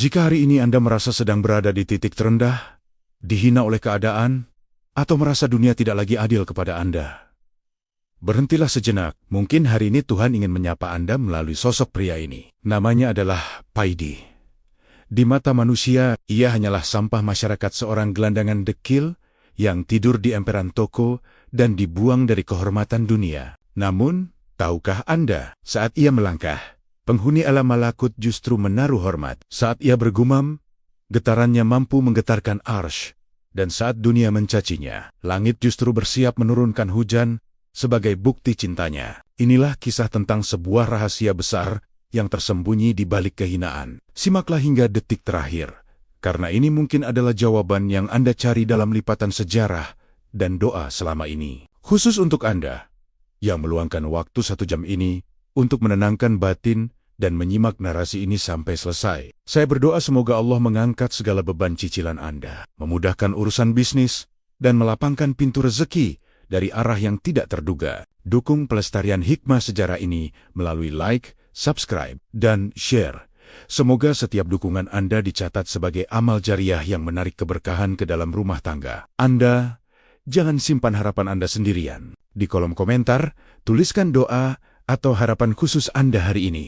Jika hari ini Anda merasa sedang berada di titik terendah, dihina oleh keadaan, atau merasa dunia tidak lagi adil kepada Anda, berhentilah sejenak. Mungkin hari ini Tuhan ingin menyapa Anda melalui sosok pria ini. Namanya adalah Paidi. Di mata manusia, ia hanyalah sampah masyarakat, seorang gelandangan dekil yang tidur di emperan toko dan dibuang dari kehormatan dunia. Namun, tahukah Anda, saat ia melangkah, penghuni alam malakut justru menaruh hormat. Saat ia bergumam, getarannya mampu menggetarkan arsy, dan saat dunia mencacinya, langit justru bersiap menurunkan hujan sebagai bukti cintanya. Inilah kisah tentang sebuah rahasia besar yang tersembunyi di balik kehinaan. Simaklah hingga detik terakhir, karena ini mungkin adalah jawaban yang Anda cari dalam lipatan sejarah dan doa selama ini. Khusus untuk Anda yang meluangkan waktu 1 jam ini untuk menenangkan batin dan menyimak narasi ini sampai selesai. Saya berdoa semoga Allah mengangkat segala beban cicilan Anda, memudahkan urusan bisnis, dan melapangkan pintu rezeki dari arah yang tidak terduga. Dukung pelestarian hikmah sejarah ini melalui like, subscribe, dan share. Semoga setiap dukungan Anda dicatat sebagai amal jariah yang menarik keberkahan ke dalam rumah tangga Anda. Jangan simpan harapan Anda sendirian. Di kolom komentar, tuliskan doa atau harapan khusus Anda hari ini,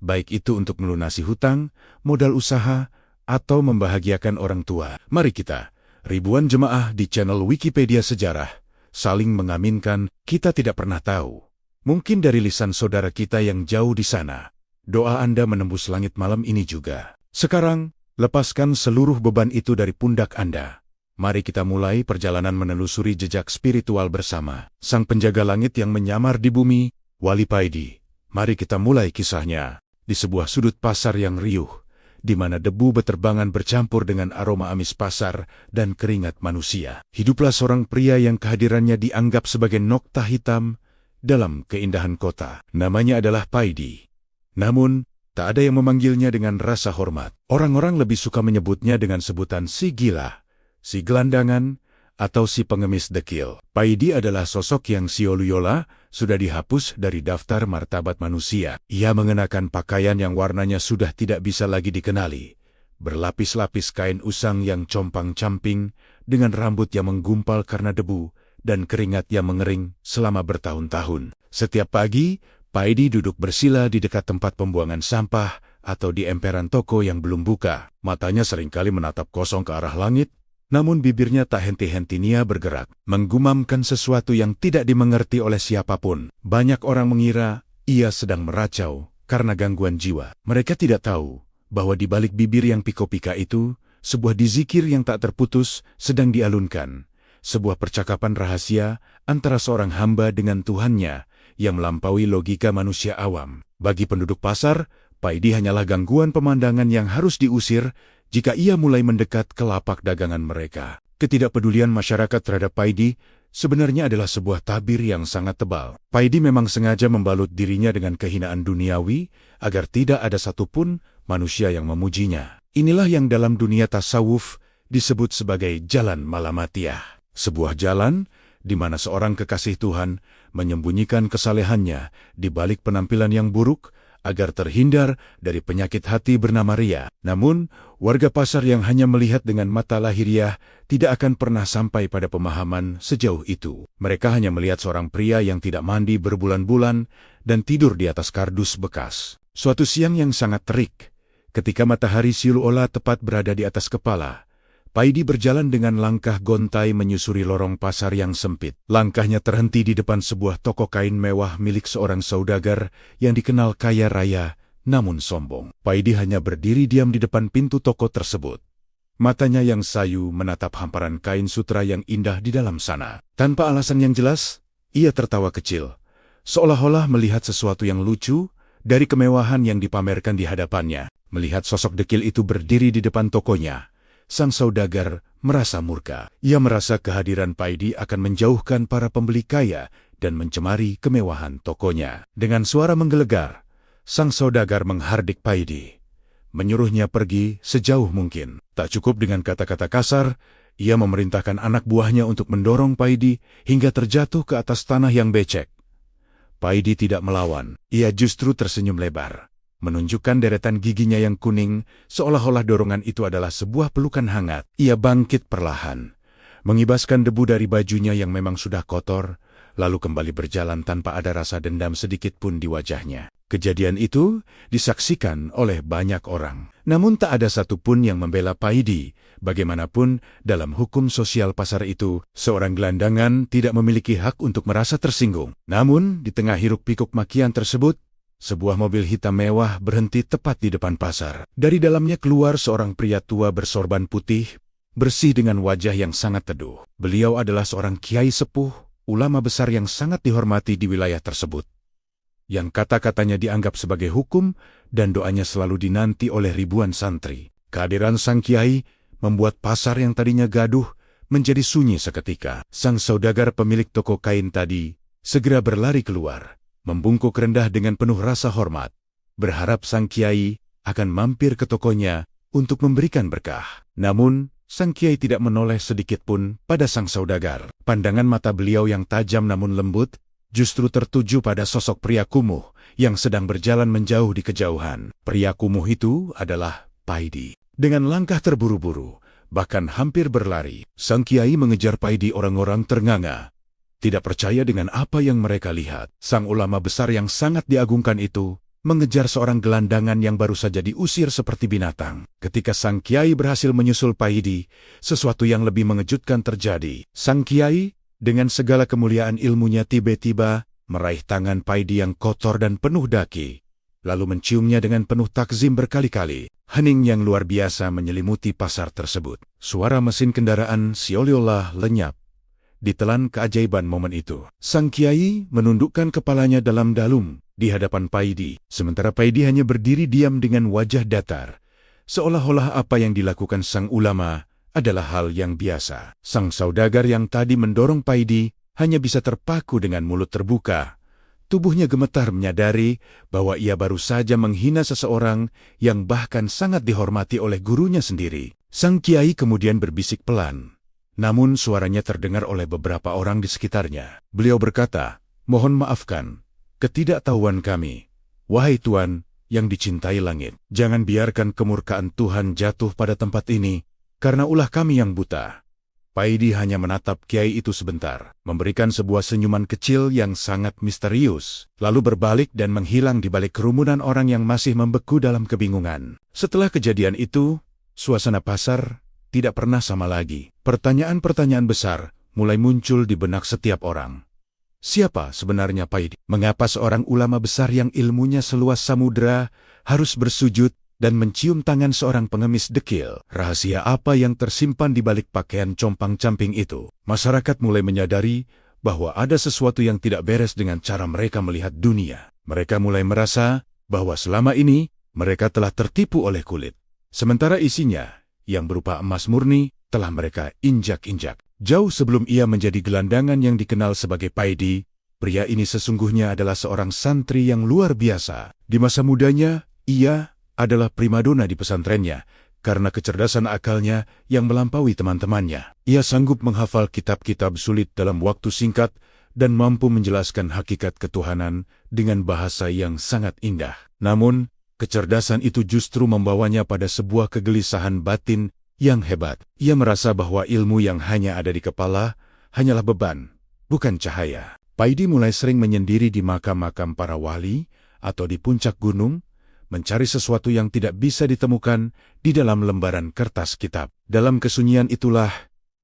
baik itu untuk melunasi hutang, modal usaha, atau membahagiakan orang tua. Mari kita, ribuan jemaah di channel Wikipedia Sejarah, saling mengaminkan. Kita tidak pernah tahu. Mungkin dari lisan saudara kita yang jauh di sana, doa Anda menembus langit malam ini juga. Sekarang, lepaskan seluruh beban itu dari pundak Anda. Mari kita mulai perjalanan menelusuri jejak spiritual bersama Sang Penjaga Langit yang menyamar di bumi, Wali Paidi. Mari kita mulai kisahnya di sebuah sudut pasar yang riuh, di mana debu beterbangan bercampur dengan aroma amis pasar dan keringat manusia. Hiduplah seorang pria yang kehadirannya dianggap sebagai nokta hitam dalam keindahan kota. Namanya adalah Paidi. Namun, tak ada yang memanggilnya dengan rasa hormat. Orang-orang lebih suka menyebutnya dengan sebutan si gila, si gelandangan, atau si pengemis dekil. Paidi adalah sosok yang sioluyola sudah dihapus dari daftar martabat manusia. Ia mengenakan pakaian yang warnanya sudah tidak bisa lagi dikenali, berlapis-lapis kain usang yang compang-camping, dengan rambut yang menggumpal karena debu, dan keringat yang mengering selama bertahun-tahun. Setiap pagi, Paidi duduk bersila di dekat tempat pembuangan sampah atau di emperan toko yang belum buka. Matanya seringkali menatap kosong ke arah langit, namun bibirnya tak henti-henti Nia bergerak, menggumamkan sesuatu yang tidak dimengerti oleh siapapun. Banyak orang mengira ia sedang meracau karena gangguan jiwa. Mereka tidak tahu bahwa di balik bibir yang piko-pika itu, sebuah dzikir yang tak terputus sedang dialunkan. Sebuah percakapan rahasia antara seorang hamba dengan Tuhannya yang melampaui logika manusia awam. Bagi penduduk pasar, Paidi hanyalah gangguan pemandangan yang harus diusir jika ia mulai mendekat ke lapak dagangan mereka. Ketidakpedulian masyarakat terhadap Paidi sebenarnya adalah sebuah tabir yang sangat tebal. Paidi memang sengaja membalut dirinya dengan kehinaan duniawi agar tidak ada satupun manusia yang memujinya. Inilah yang dalam dunia tasawuf disebut sebagai jalan malamatiyah. Sebuah jalan di mana seorang kekasih Tuhan menyembunyikan kesalehannya di balik penampilan yang buruk agar terhindar dari penyakit hati bernama ria. Namun, warga pasar yang hanya melihat dengan mata lahiriah tidak akan pernah sampai pada pemahaman sejauh itu. Mereka hanya melihat seorang pria yang tidak mandi berbulan-bulan dan tidur di atas kardus bekas. Suatu siang yang sangat terik, ketika matahari siluola tepat berada di atas kepala, Paidi berjalan dengan langkah gontai menyusuri lorong pasar yang sempit. Langkahnya terhenti di depan sebuah toko kain mewah milik seorang saudagar yang dikenal kaya raya, namun sombong. Paidi hanya berdiri diam di depan pintu toko tersebut. Matanya yang sayu menatap hamparan kain sutra yang indah di dalam sana. Tanpa alasan yang jelas, ia tertawa kecil, seolah-olah melihat sesuatu yang lucu dari kemewahan yang dipamerkan di hadapannya. Melihat sosok dekil itu berdiri di depan tokonya, sang saudagar merasa murka. Ia merasa kehadiran Paidi akan menjauhkan para pembeli kaya dan mencemari kemewahan tokonya. Dengan suara menggelegar, sang saudagar menghardik Paidi, menyuruhnya pergi sejauh mungkin. Tak cukup dengan kata-kata kasar, ia memerintahkan anak buahnya untuk mendorong Paidi hingga terjatuh ke atas tanah yang becek. Paidi tidak melawan, ia justru tersenyum lebar. menunjukkan deretan giginya yang kuning, seolah-olah dorongan itu adalah sebuah pelukan hangat. Ia bangkit perlahan, mengibaskan debu dari bajunya yang memang sudah kotor, lalu kembali berjalan tanpa ada rasa dendam sedikit pun di wajahnya. Kejadian itu disaksikan oleh banyak orang. Namun tak ada satupun yang membela Paidi. Bagaimanapun, dalam hukum sosial pasar itu, seorang gelandangan tidak memiliki hak untuk merasa tersinggung. Namun, di tengah hiruk-pikuk makian tersebut, sebuah mobil hitam mewah berhenti tepat di depan pasar. Dari dalamnya keluar seorang pria tua bersorban putih, bersih dengan wajah yang sangat teduh. Beliau adalah seorang kiai sepuh, ulama besar yang sangat dihormati di wilayah tersebut, yang kata-katanya dianggap sebagai hukum dan doanya selalu dinanti oleh ribuan santri. Kehadiran sang kiai membuat pasar yang tadinya gaduh menjadi sunyi seketika. Sang saudagar pemilik toko kain tadi segera berlari keluar, membungkuk rendah dengan penuh rasa hormat, berharap sang kiai akan mampir ke tokonya untuk memberikan berkah. Namun, sang kiai tidak menoleh sedikit pun pada sang saudagar. Pandangan mata beliau yang tajam namun lembut justru tertuju pada sosok pria kumuh yang sedang berjalan menjauh di kejauhan. Pria kumuh itu adalah Paidi. Dengan langkah terburu-buru, bahkan hampir berlari, sang kiai mengejar Paidi. Orang-orang ternganga, tidak percaya dengan apa yang mereka lihat. Sang ulama besar yang sangat diagungkan itu mengejar seorang gelandangan yang baru saja diusir seperti binatang. Ketika sang kiai berhasil menyusul Paidi, sesuatu yang lebih mengejutkan terjadi. Sang kiai dengan segala kemuliaan ilmunya tiba-tiba meraih tangan Paidi yang kotor dan penuh daki, lalu menciumnya dengan penuh takzim berkali-kali. Hening yang luar biasa menyelimuti pasar tersebut. Suara mesin kendaraan seolah-olah lenyap ditelan keajaiban momen itu. Sang kiai menundukkan kepalanya dalam dalum di hadapan Paidi, sementara Paidi hanya berdiri diam dengan wajah datar, seolah-olah apa yang dilakukan sang ulama adalah hal yang biasa. Sang saudagar yang tadi mendorong Paidi hanya bisa terpaku dengan mulut terbuka. Tubuhnya gemetar menyadari bahwa ia baru saja menghina seseorang yang bahkan sangat dihormati oleh gurunya sendiri. Sang kiai kemudian berbisik pelan, namun suaranya terdengar oleh beberapa orang di sekitarnya. Beliau berkata, "Mohon maafkan ketidaktahuan kami, wahai Tuan yang dicintai langit. Jangan biarkan kemurkaan Tuhan jatuh pada tempat ini, karena ulah kami yang buta." Paidi hanya menatap kiai itu sebentar, memberikan sebuah senyuman kecil yang sangat misterius, lalu berbalik dan menghilang di balik kerumunan orang yang masih membeku dalam kebingungan. Setelah kejadian itu, suasana pasar tidak pernah sama lagi. Pertanyaan-pertanyaan besar mulai muncul di benak setiap orang. Siapa sebenarnya Paidi? Mengapa seorang ulama besar yang ilmunya seluas samudera harus bersujud dan mencium tangan seorang pengemis dekil? Rahasia apa yang tersimpan di balik pakaian compang-camping itu? Masyarakat mulai menyadari bahwa ada sesuatu yang tidak beres dengan cara mereka melihat dunia. Mereka mulai merasa bahwa selama ini mereka telah tertipu oleh kulit, sementara isinya, yang berupa emas murni, telah mereka injak-injak. Jauh sebelum ia menjadi gelandangan yang dikenal sebagai Paidi, pria ini sesungguhnya adalah seorang santri yang luar biasa. Di masa mudanya, ia adalah primadona di pesantrennya karena kecerdasan akalnya yang melampaui teman-temannya. Ia sanggup menghafal kitab-kitab sulit dalam waktu singkat dan mampu menjelaskan hakikat ketuhanan dengan bahasa yang sangat indah. Namun, kecerdasan itu justru membawanya pada sebuah kegelisahan batin yang hebat. Ia merasa bahwa ilmu yang hanya ada di kepala hanyalah beban, bukan cahaya. Paidi mulai sering menyendiri di makam-makam para wali atau di puncak gunung, mencari sesuatu yang tidak bisa ditemukan di dalam lembaran kertas kitab. Dalam kesunyian itulah,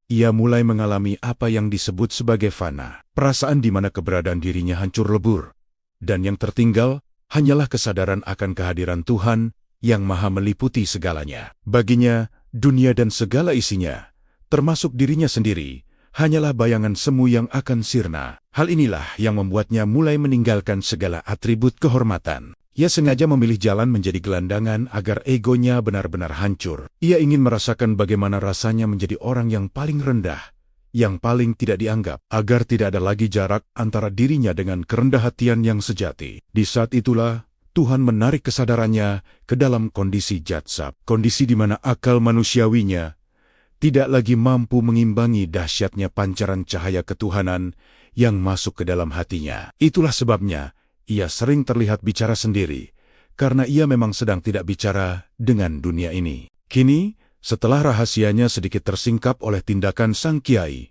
ia mulai mengalami apa yang disebut sebagai fana. Perasaan di mana keberadaan dirinya hancur lebur. Dan yang tertinggal hanyalah kesadaran akan kehadiran Tuhan yang maha meliputi segalanya. Baginya, dunia dan segala isinya, termasuk dirinya sendiri, hanyalah bayangan semu yang akan sirna. Hal inilah yang membuatnya mulai meninggalkan segala atribut kehormatan. Ia sengaja memilih jalan menjadi gelandangan agar egonya benar-benar hancur. Ia ingin merasakan bagaimana rasanya menjadi orang yang paling rendah, yang paling tidak dianggap, agar tidak ada lagi jarak antara dirinya dengan kerendah hatian yang sejati. Di saat itulah, Tuhan menarik kesadarannya ke dalam kondisi jatsab, kondisi di mana akal manusiawinya tidak lagi mampu mengimbangi dahsyatnya pancaran cahaya ketuhanan yang masuk ke dalam hatinya. Itulah sebabnya ia sering terlihat bicara sendiri, karena ia memang sedang tidak bicara dengan dunia ini. Kini, setelah rahasianya sedikit tersingkap oleh tindakan sang kiai,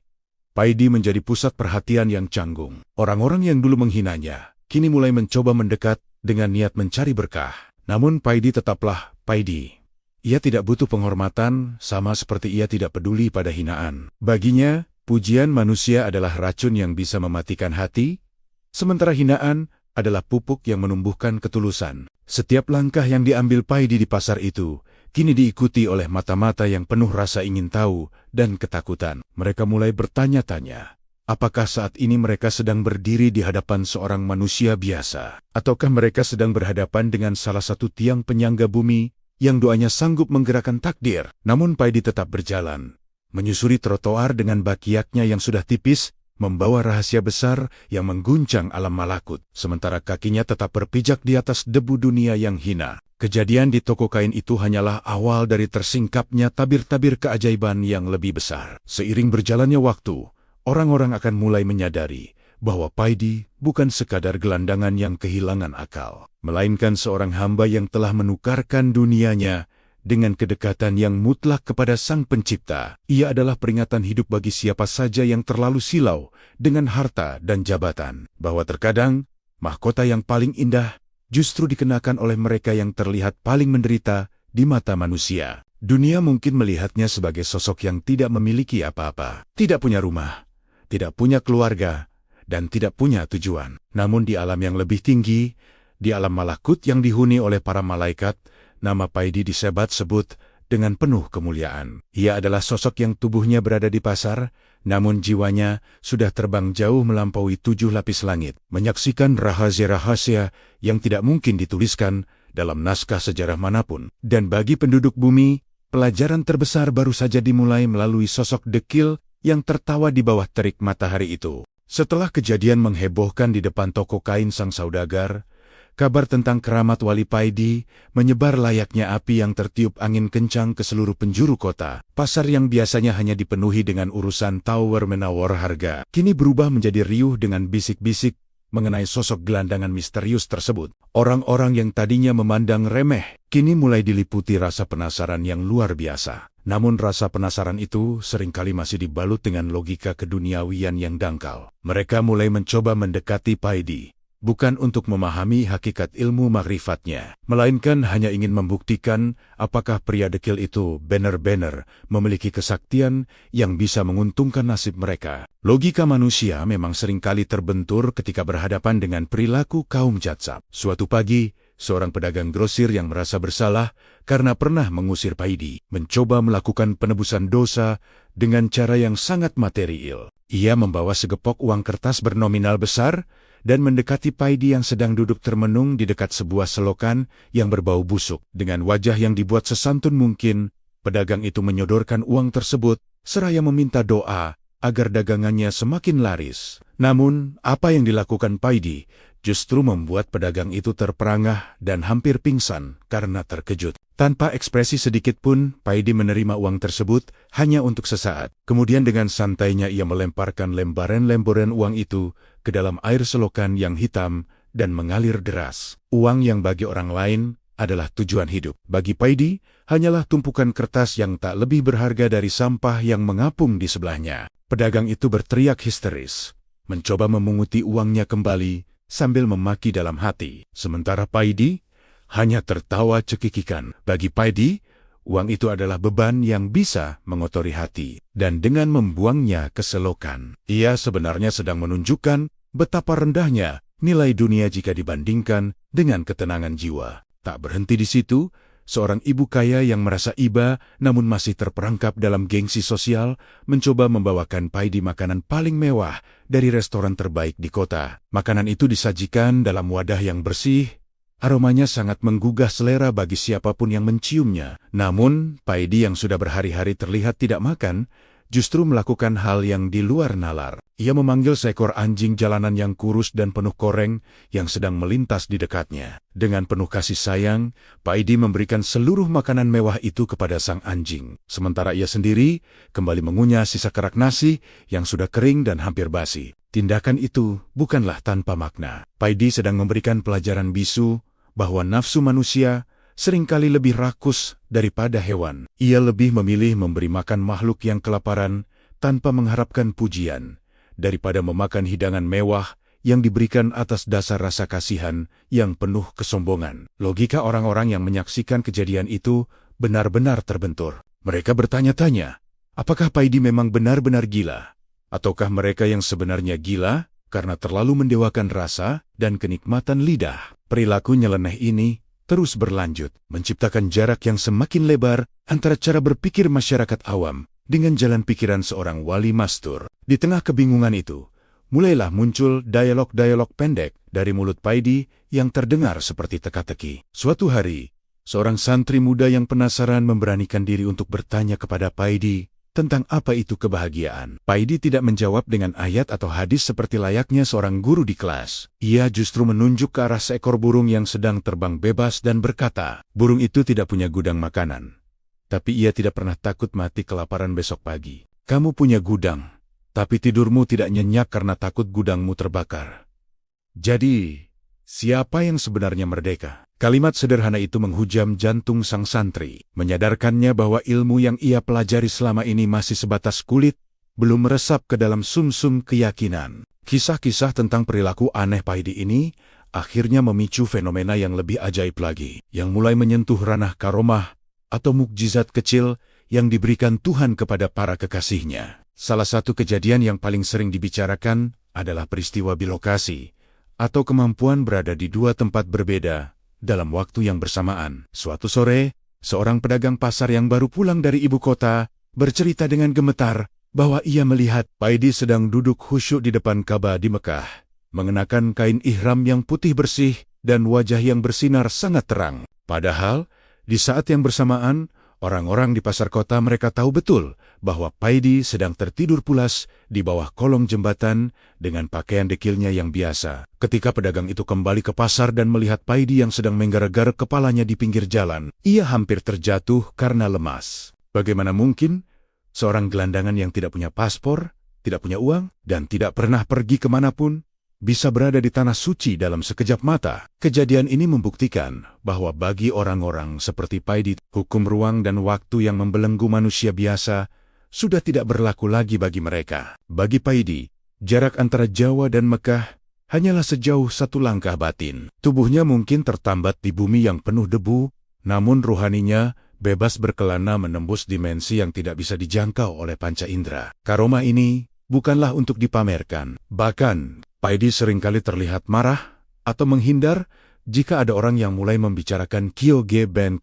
Paidi menjadi pusat perhatian yang canggung. Orang-orang yang dulu menghinanya, kini mulai mencoba mendekat dengan niat mencari berkah. Namun Paidi tetaplah Paidi. Ia tidak butuh penghormatan, sama seperti ia tidak peduli pada hinaan. Baginya, pujian manusia adalah racun yang bisa mematikan hati, sementara hinaan adalah pupuk yang menumbuhkan ketulusan. Setiap langkah yang diambil Paidi di pasar itu, kini diikuti oleh mata-mata yang penuh rasa ingin tahu dan ketakutan. Mereka mulai bertanya-tanya, apakah saat ini mereka sedang berdiri di hadapan seorang manusia biasa? Ataukah mereka sedang berhadapan dengan salah satu tiang penyangga bumi yang doanya sanggup menggerakkan takdir? Namun Paidi tetap berjalan, menyusuri trotoar dengan bakiaknya yang sudah tipis, membawa rahasia besar yang mengguncang alam malakut, sementara kakinya tetap berpijak di atas debu dunia yang hina. Kejadian di toko kain itu hanyalah awal dari tersingkapnya tabir-tabir keajaiban yang lebih besar. Seiring berjalannya waktu, orang-orang akan mulai menyadari bahwa Paidi bukan sekadar gelandangan yang kehilangan akal, melainkan seorang hamba yang telah menukarkan dunianya dengan kedekatan yang mutlak kepada Sang Pencipta. Ia adalah peringatan hidup bagi siapa saja yang terlalu silau dengan harta dan jabatan, bahwa terkadang mahkota yang paling indah justru dikenakan oleh mereka yang terlihat paling menderita di mata manusia. Dunia mungkin melihatnya sebagai sosok yang tidak memiliki apa-apa, tidak punya rumah, tidak punya keluarga, dan tidak punya tujuan. Namun di alam yang lebih tinggi, di alam malakut yang dihuni oleh para malaikat, nama Paidi disebat-sebut dengan penuh kemuliaan. Ia adalah sosok yang tubuhnya berada di pasar, namun jiwanya sudah terbang jauh melampaui 7 lapis langit, menyaksikan rahasia-rahasia yang tidak mungkin dituliskan dalam naskah sejarah manapun. Dan bagi penduduk bumi, pelajaran terbesar baru saja dimulai melalui sosok dekil yang tertawa di bawah terik matahari itu. Setelah kejadian menghebohkan di depan toko kain sang saudagar, kabar tentang keramat Wali Paidi menyebar layaknya api yang tertiup angin kencang ke seluruh penjuru kota. Pasar yang biasanya hanya dipenuhi dengan urusan tawar-menawar harga, kini berubah menjadi riuh dengan bisik-bisik mengenai sosok gelandangan misterius tersebut. Orang-orang yang tadinya memandang remeh, kini mulai diliputi rasa penasaran yang luar biasa. Namun rasa penasaran itu seringkali masih dibalut dengan logika keduniawian yang dangkal. Mereka mulai mencoba mendekati Paidi, bukan untuk memahami hakikat ilmu makrifatnya, melainkan hanya ingin membuktikan apakah pria dekil itu benar-benar memiliki kesaktian yang bisa menguntungkan nasib mereka. Logika manusia memang seringkali terbentur ketika berhadapan dengan perilaku kaum jatsab. Suatu pagi, seorang pedagang grosir yang merasa bersalah karena pernah mengusir Paidi, mencoba melakukan penebusan dosa dengan cara yang sangat material. Ia membawa segepok uang kertas bernominal besar dan mendekati Paidi yang sedang duduk termenung di dekat sebuah selokan yang berbau busuk. Dengan wajah yang dibuat sesantun mungkin, pedagang itu menyodorkan uang tersebut, seraya meminta doa agar dagangannya semakin laris. Namun, apa yang dilakukan Paidi justru membuat pedagang itu terperangah dan hampir pingsan karena terkejut. Tanpa ekspresi sedikit pun, Paidi menerima uang tersebut hanya untuk sesaat. Kemudian dengan santainya ia melemparkan lembaran-lembaran uang itu ke dalam air selokan yang hitam dan mengalir deras. Uang yang bagi orang lain adalah tujuan hidup, bagi Paidi hanyalah tumpukan kertas yang tak lebih berharga dari sampah yang mengapung di sebelahnya. Pedagang itu berteriak histeris, mencoba memunguti uangnya kembali sambil memaki dalam hati. Sementara Paidi hanya tertawa cekikikan. Bagi Paidi, uang itu adalah beban yang bisa mengotori hati. Dan dengan membuangnya ke selokan, ia sebenarnya sedang menunjukkan betapa rendahnya nilai dunia jika dibandingkan dengan ketenangan jiwa. Tak berhenti di situ, seorang ibu kaya yang merasa iba namun masih terperangkap dalam gengsi sosial mencoba membawakan Paidi makanan paling mewah dari restoran terbaik di kota. Makanan itu disajikan dalam wadah yang bersih. Aromanya sangat menggugah selera bagi siapapun yang menciumnya. Namun, Paidi yang sudah berhari-hari terlihat tidak makan, justru melakukan hal yang di luar nalar. Ia memanggil seekor anjing jalanan yang kurus dan penuh koreng yang sedang melintas di dekatnya. Dengan penuh kasih sayang, Paidi memberikan seluruh makanan mewah itu kepada sang anjing. Sementara ia sendiri kembali mengunyah sisa kerak nasi yang sudah kering dan hampir basi. Tindakan itu bukanlah tanpa makna. Paidi sedang memberikan pelajaran bisu bahwa nafsu manusia seringkali lebih rakus daripada hewan. Ia lebih memilih memberi makan makhluk yang kelaparan tanpa mengharapkan pujian, daripada memakan hidangan mewah yang diberikan atas dasar rasa kasihan yang penuh kesombongan. Logika orang-orang yang menyaksikan kejadian itu benar-benar terbentur. Mereka bertanya-tanya, apakah Paidi memang benar-benar gila? Ataukah mereka yang sebenarnya gila karena terlalu mendewakan rasa dan kenikmatan lidah? Perilaku nyeleneh ini terus berlanjut, menciptakan jarak yang semakin lebar antara cara berpikir masyarakat awam dengan jalan pikiran seorang wali mastur. Di tengah kebingungan itu, mulailah muncul dialog-dialog pendek dari mulut Paidi yang terdengar seperti teka-teki. Suatu hari, seorang santri muda yang penasaran memberanikan diri untuk bertanya kepada Paidi tentang apa itu kebahagiaan. Paidi tidak menjawab dengan ayat atau hadis seperti layaknya seorang guru di kelas. Ia justru menunjuk ke arah seekor burung yang sedang terbang bebas dan berkata, burung itu tidak punya gudang makanan, tapi ia tidak pernah takut mati kelaparan besok pagi. Kamu punya gudang, tapi tidurmu tidak nyenyak karena takut gudangmu terbakar. Jadi, siapa yang sebenarnya merdeka? Kalimat sederhana itu menghujam jantung sang santri, menyadarkannya bahwa ilmu yang ia pelajari selama ini masih sebatas kulit, belum meresap ke dalam sumsum keyakinan. Kisah-kisah tentang perilaku aneh Paidi ini akhirnya memicu fenomena yang lebih ajaib lagi, yang mulai menyentuh ranah karomah atau mukjizat kecil yang diberikan Tuhan kepada para kekasihnya. Salah satu kejadian yang paling sering dibicarakan adalah peristiwa bilokasi, atau kemampuan berada di dua tempat berbeda dalam waktu yang bersamaan. Suatu sore, seorang pedagang pasar yang baru pulang dari ibu kota bercerita dengan gemetar bahwa ia melihat Paidi sedang duduk khusyuk di depan Ka'bah di Mekah, mengenakan kain ihram yang putih bersih dan wajah yang bersinar sangat terang. Padahal, di saat yang bersamaan, orang-orang di pasar kota mereka tahu betul bahwa Paidi sedang tertidur pulas di bawah kolong jembatan dengan pakaian dekilnya yang biasa. Ketika pedagang itu kembali ke pasar dan melihat Paidi yang sedang menggaruk-garuk kepalanya di pinggir jalan, ia hampir terjatuh karena lemas. Bagaimana mungkin seorang gelandangan yang tidak punya paspor, tidak punya uang, dan tidak pernah pergi kemanapun bisa berada di tanah suci dalam sekejap mata? Kejadian ini membuktikan bahwa bagi orang-orang seperti Paidi, hukum ruang dan waktu yang membelenggu manusia biasa sudah tidak berlaku lagi bagi mereka. Bagi Paidi, jarak antara Jawa dan Mekah hanyalah sejauh satu langkah batin. Tubuhnya mungkin tertambat di bumi yang penuh debu, namun rohaninya bebas berkelana menembus dimensi yang tidak bisa dijangkau oleh panca indera. Karomah ini bukanlah untuk dipamerkan. Bahkan, Paidi seringkali terlihat marah atau menghindar jika ada orang yang mulai membicarakan Kyoge Ben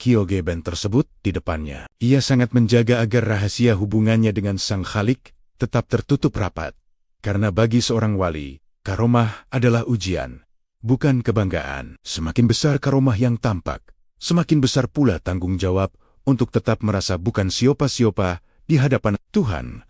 tersebut di depannya. Ia sangat menjaga agar rahasia hubungannya dengan Sang Khalik tetap tertutup rapat. Karena bagi seorang wali, karomah adalah ujian, bukan kebanggaan. Semakin besar karomah yang tampak, semakin besar pula tanggung jawab untuk tetap merasa bukan siopa-siopa di hadapan Tuhan.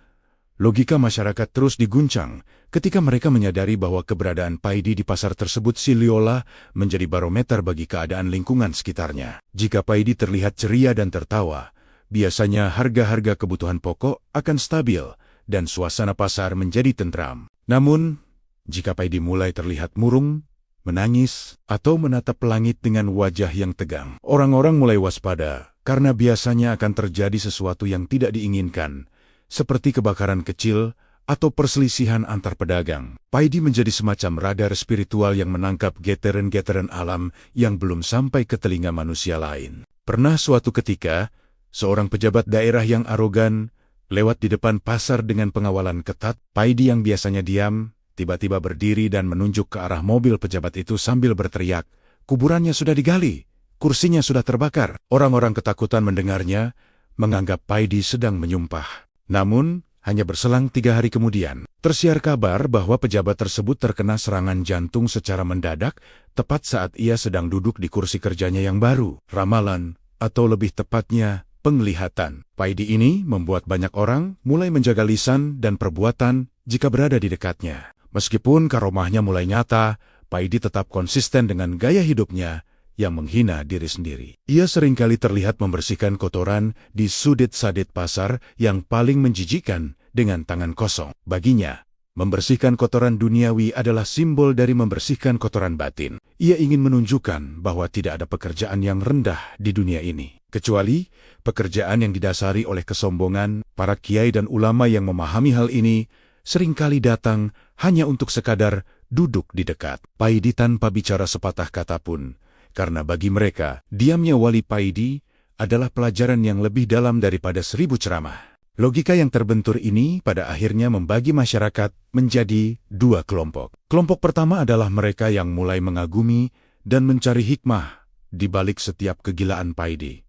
Logika masyarakat terus diguncang ketika mereka menyadari bahwa keberadaan Paidi di pasar tersebut siliolah menjadi barometer bagi keadaan lingkungan sekitarnya. Jika Paidi terlihat ceria dan tertawa, biasanya harga-harga kebutuhan pokok akan stabil dan suasana pasar menjadi tentram. Namun, jika Paidi mulai terlihat murung, menangis, atau menatap langit dengan wajah yang tegang, orang-orang mulai waspada karena biasanya akan terjadi sesuatu yang tidak diinginkan, seperti kebakaran kecil atau perselisihan antar pedagang. Paidi menjadi semacam radar spiritual yang menangkap getaran-getaran alam yang belum sampai ke telinga manusia lain. Pernah suatu ketika, seorang pejabat daerah yang arogan lewat di depan pasar dengan pengawalan ketat. Paidi yang biasanya diam, tiba-tiba berdiri dan menunjuk ke arah mobil pejabat itu sambil berteriak, "Kuburannya sudah digali, kursinya sudah terbakar." Orang-orang ketakutan mendengarnya, menganggap Paidi sedang menyumpah. Namun, hanya berselang 3 hari kemudian, tersiar kabar bahwa pejabat tersebut terkena serangan jantung secara mendadak, tepat saat ia sedang duduk di kursi kerjanya yang baru. Ramalan, atau lebih tepatnya, penglihatan Paidi ini membuat banyak orang mulai menjaga lisan dan perbuatan jika berada di dekatnya. Meskipun karomahnya mulai nyata, Paidi tetap konsisten dengan gaya hidupnya yang menghina diri sendiri. Ia seringkali terlihat membersihkan kotoran di sudut-sadit pasar yang paling menjijikan dengan tangan kosong. Baginya, Membersihkan kotoran duniawi adalah simbol dari membersihkan kotoran batin. Ia ingin menunjukkan bahwa tidak ada pekerjaan yang rendah di dunia ini, kecuali pekerjaan yang didasari oleh kesombongan. Para kiai dan ulama yang memahami hal ini seringkali datang hanya untuk sekadar duduk di dekat Paidi tanpa bicara sepatah kata pun, karena bagi mereka, diamnya Wali Paidi adalah pelajaran yang lebih dalam daripada 1000 ceramah. Logika yang terbentur ini pada akhirnya membagi masyarakat menjadi 2 kelompok. Kelompok pertama adalah mereka yang mulai mengagumi dan mencari hikmah di balik setiap kegilaan Paidi.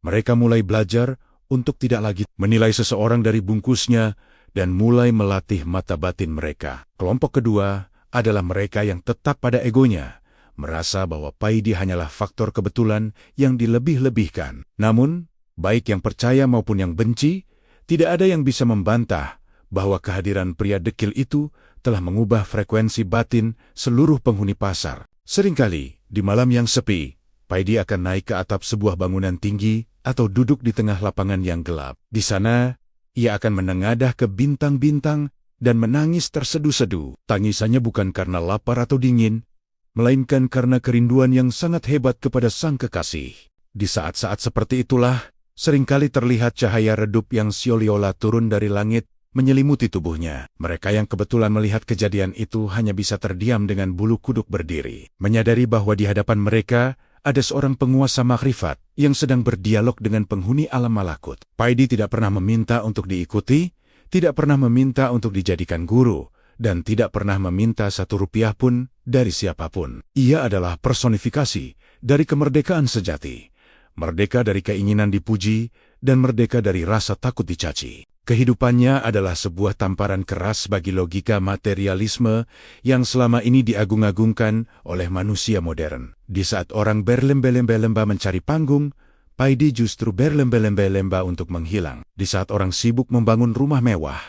Mereka mulai belajar untuk tidak lagi menilai seseorang dari bungkusnya dan mulai melatih mata batin mereka. Kelompok kedua adalah mereka yang tetap pada egonya, merasa bahwa Paidi hanyalah faktor kebetulan yang dilebih-lebihkan. Namun, baik yang percaya maupun yang benci, tidak ada yang bisa membantah bahwa kehadiran pria dekil itu telah mengubah frekuensi batin seluruh penghuni pasar. Seringkali, di malam yang sepi, Paidi akan naik ke atap sebuah bangunan tinggi atau duduk di tengah lapangan yang gelap. Di sana, ia akan menengadah ke bintang-bintang dan menangis terseduh-seduh. Tangisannya bukan karena lapar atau dingin, melainkan karena kerinduan yang sangat hebat kepada sang kekasih. Di saat-saat seperti itulah, seringkali terlihat cahaya redup yang sioliola turun dari langit menyelimuti tubuhnya. Mereka yang kebetulan melihat kejadian itu hanya bisa terdiam dengan bulu kuduk berdiri, menyadari bahwa di hadapan mereka ada seorang penguasa makrifat yang sedang berdialog dengan penghuni alam malakut. Paidi tidak pernah meminta untuk diikuti, tidak pernah meminta untuk dijadikan guru, dan tidak pernah meminta 1 rupiah pun dari siapapun. Ia adalah personifikasi dari kemerdekaan sejati. Merdeka dari keinginan dipuji, dan merdeka dari rasa takut dicaci. Kehidupannya adalah sebuah tamparan keras bagi logika materialisme yang selama ini diagung-agungkan oleh manusia modern. Di saat orang berlemba-lemba mencari panggung, Paidi justru berlemba-lemba untuk menghilang. Di saat orang sibuk membangun rumah mewah,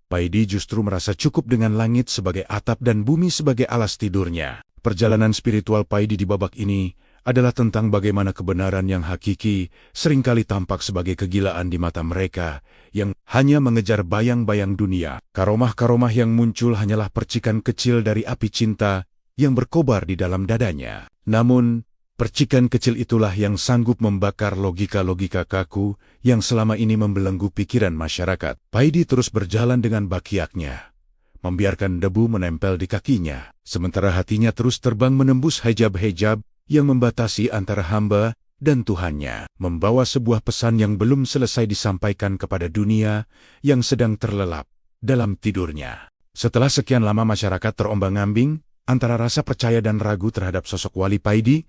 Paidi justru merasa cukup dengan langit sebagai atap dan bumi sebagai alas tidurnya. Perjalanan spiritual Paidi di babak ini adalah tentang bagaimana kebenaran yang hakiki seringkali tampak sebagai kegilaan di mata mereka yang hanya mengejar bayang-bayang dunia. Karomah-karomah yang muncul hanyalah percikan kecil dari api cinta yang berkobar di dalam dadanya. Namun, percikan kecil itulah yang sanggup membakar logika-logika kaku yang selama ini membelenggu pikiran masyarakat. Paidi terus berjalan dengan bakiaknya, membiarkan debu menempel di kakinya, sementara hatinya terus terbang menembus hijab-hijab yang membatasi antara hamba dan Tuhannya, membawa sebuah pesan yang belum selesai disampaikan kepada dunia yang sedang terlelap dalam tidurnya. Setelah sekian lama masyarakat terombang-ambing antara rasa percaya dan ragu terhadap sosok Wali Paidi,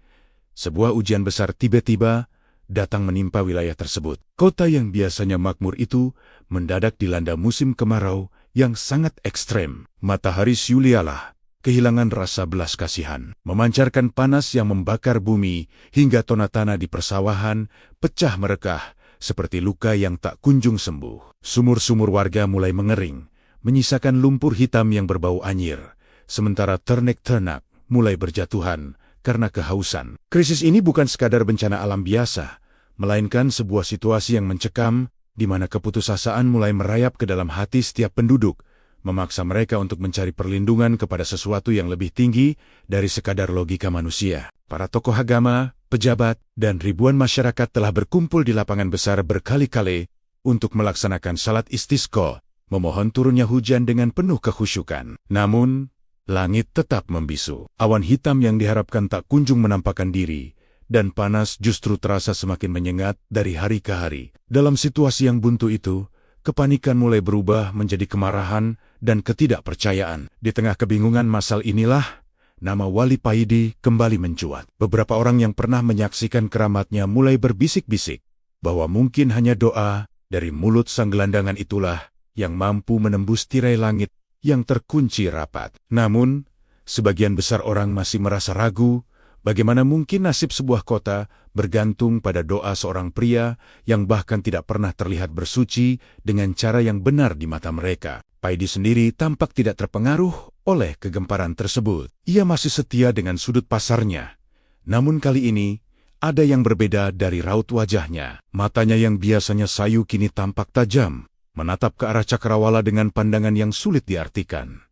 sebuah ujian besar tiba-tiba datang menimpa wilayah tersebut. Kota yang biasanya makmur itu mendadak dilanda musim kemarau yang sangat ekstrem. Matahari Syulialah kehilangan rasa belas kasihan, memancarkan panas yang membakar bumi hingga tanah di persawahan pecah merekah seperti luka yang tak kunjung sembuh. Sumur-sumur warga mulai mengering, menyisakan lumpur hitam yang berbau anyir, sementara ternak-ternak mulai berjatuhan karena kehausan. Krisis ini bukan sekadar bencana alam biasa, melainkan sebuah situasi yang mencekam di mana keputusasaan mulai merayap ke dalam hati setiap penduduk, memaksa mereka untuk mencari perlindungan kepada sesuatu yang lebih tinggi dari sekadar logika manusia. Para tokoh agama, pejabat, dan ribuan masyarakat telah berkumpul di lapangan besar berkali-kali untuk melaksanakan salat istisqa, memohon turunnya hujan dengan penuh kekhusyukan. Namun, langit tetap membisu. Awan hitam yang diharapkan tak kunjung menampakkan diri, dan panas justru terasa semakin menyengat dari hari ke hari. Dalam situasi yang buntu itu, kepanikan mulai berubah menjadi kemarahan dan ketidakpercayaan. Di tengah kebingungan masal inilah, nama Wali Paidi kembali mencuat. Beberapa orang yang pernah menyaksikan keramatnya mulai berbisik-bisik bahwa mungkin hanya doa dari mulut sang gelandangan itulah yang mampu menembus tirai langit yang terkunci rapat. Namun, sebagian besar orang masih merasa ragu bagaimana mungkin nasib sebuah kota bergantung pada doa seorang pria yang bahkan tidak pernah terlihat bersuci dengan cara yang benar di mata mereka. Paidi sendiri tampak tidak terpengaruh oleh kegemparan tersebut. Ia masih setia dengan sudut pasarnya. Namun kali ini, ada yang berbeda dari raut wajahnya. Matanya yang biasanya sayu kini tampak tajam, menatap ke arah cakrawala dengan pandangan yang sulit diartikan.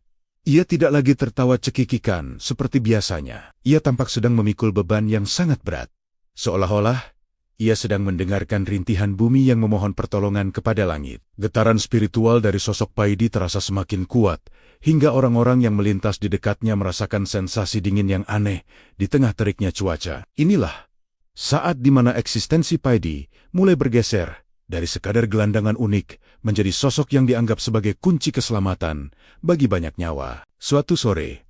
Ia tidak lagi tertawa cekikikan seperti biasanya. Ia tampak sedang memikul beban yang sangat berat. Seolah-olah ia sedang mendengarkan rintihan bumi yang memohon pertolongan kepada langit. Getaran spiritual dari sosok Paidi terasa semakin kuat, hingga orang-orang yang melintas di dekatnya merasakan sensasi dingin yang aneh di tengah teriknya cuaca. Inilah saat di mana eksistensi Paidi mulai bergeser dari sekadar gelandangan unik menjadi sosok yang dianggap sebagai kunci keselamatan bagi banyak nyawa. Suatu sore,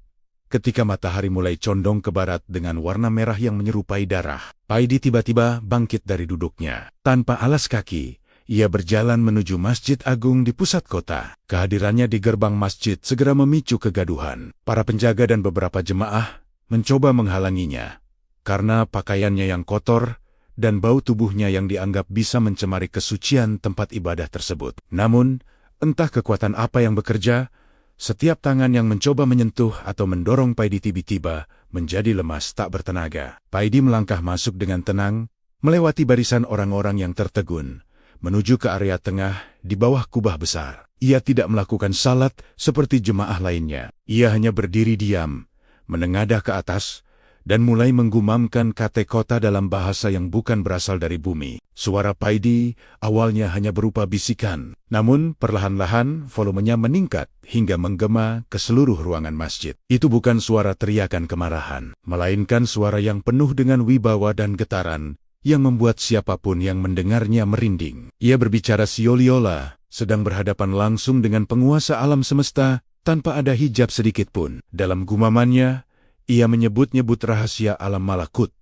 ketika matahari mulai condong ke barat dengan warna merah yang menyerupai darah, Paidi tiba-tiba bangkit dari duduknya. Tanpa alas kaki, ia berjalan menuju Masjid Agung di pusat kota. Kehadirannya di gerbang masjid segera memicu kegaduhan. Para penjaga dan beberapa jemaah mencoba menghalanginya, karena pakaiannya yang kotor dan bau tubuhnya yang dianggap bisa mencemari kesucian tempat ibadah tersebut. Namun, entah kekuatan apa yang bekerja, setiap tangan yang mencoba menyentuh atau mendorong Paidi tiba-tiba menjadi lemas tak bertenaga. Paidi melangkah masuk dengan tenang, melewati barisan orang-orang yang tertegun, menuju ke area tengah di bawah kubah besar. Ia tidak melakukan salat seperti jemaah lainnya. Ia hanya berdiri diam, menengadah ke atas, dan mulai menggumamkan kata kota dalam bahasa yang bukan berasal dari bumi. Suara Paidi awalnya hanya berupa bisikan, namun perlahan-lahan volumenya meningkat hingga menggema ke seluruh ruangan masjid. Itu bukan suara teriakan kemarahan, melainkan suara yang penuh dengan wibawa dan getaran yang membuat siapapun yang mendengarnya merinding. Ia berbicara sioliola, sedang berhadapan langsung dengan penguasa alam semesta tanpa ada hijab sedikit pun. Dalam gumamannya, ia menyebut-nyebut rahasia alam malakut,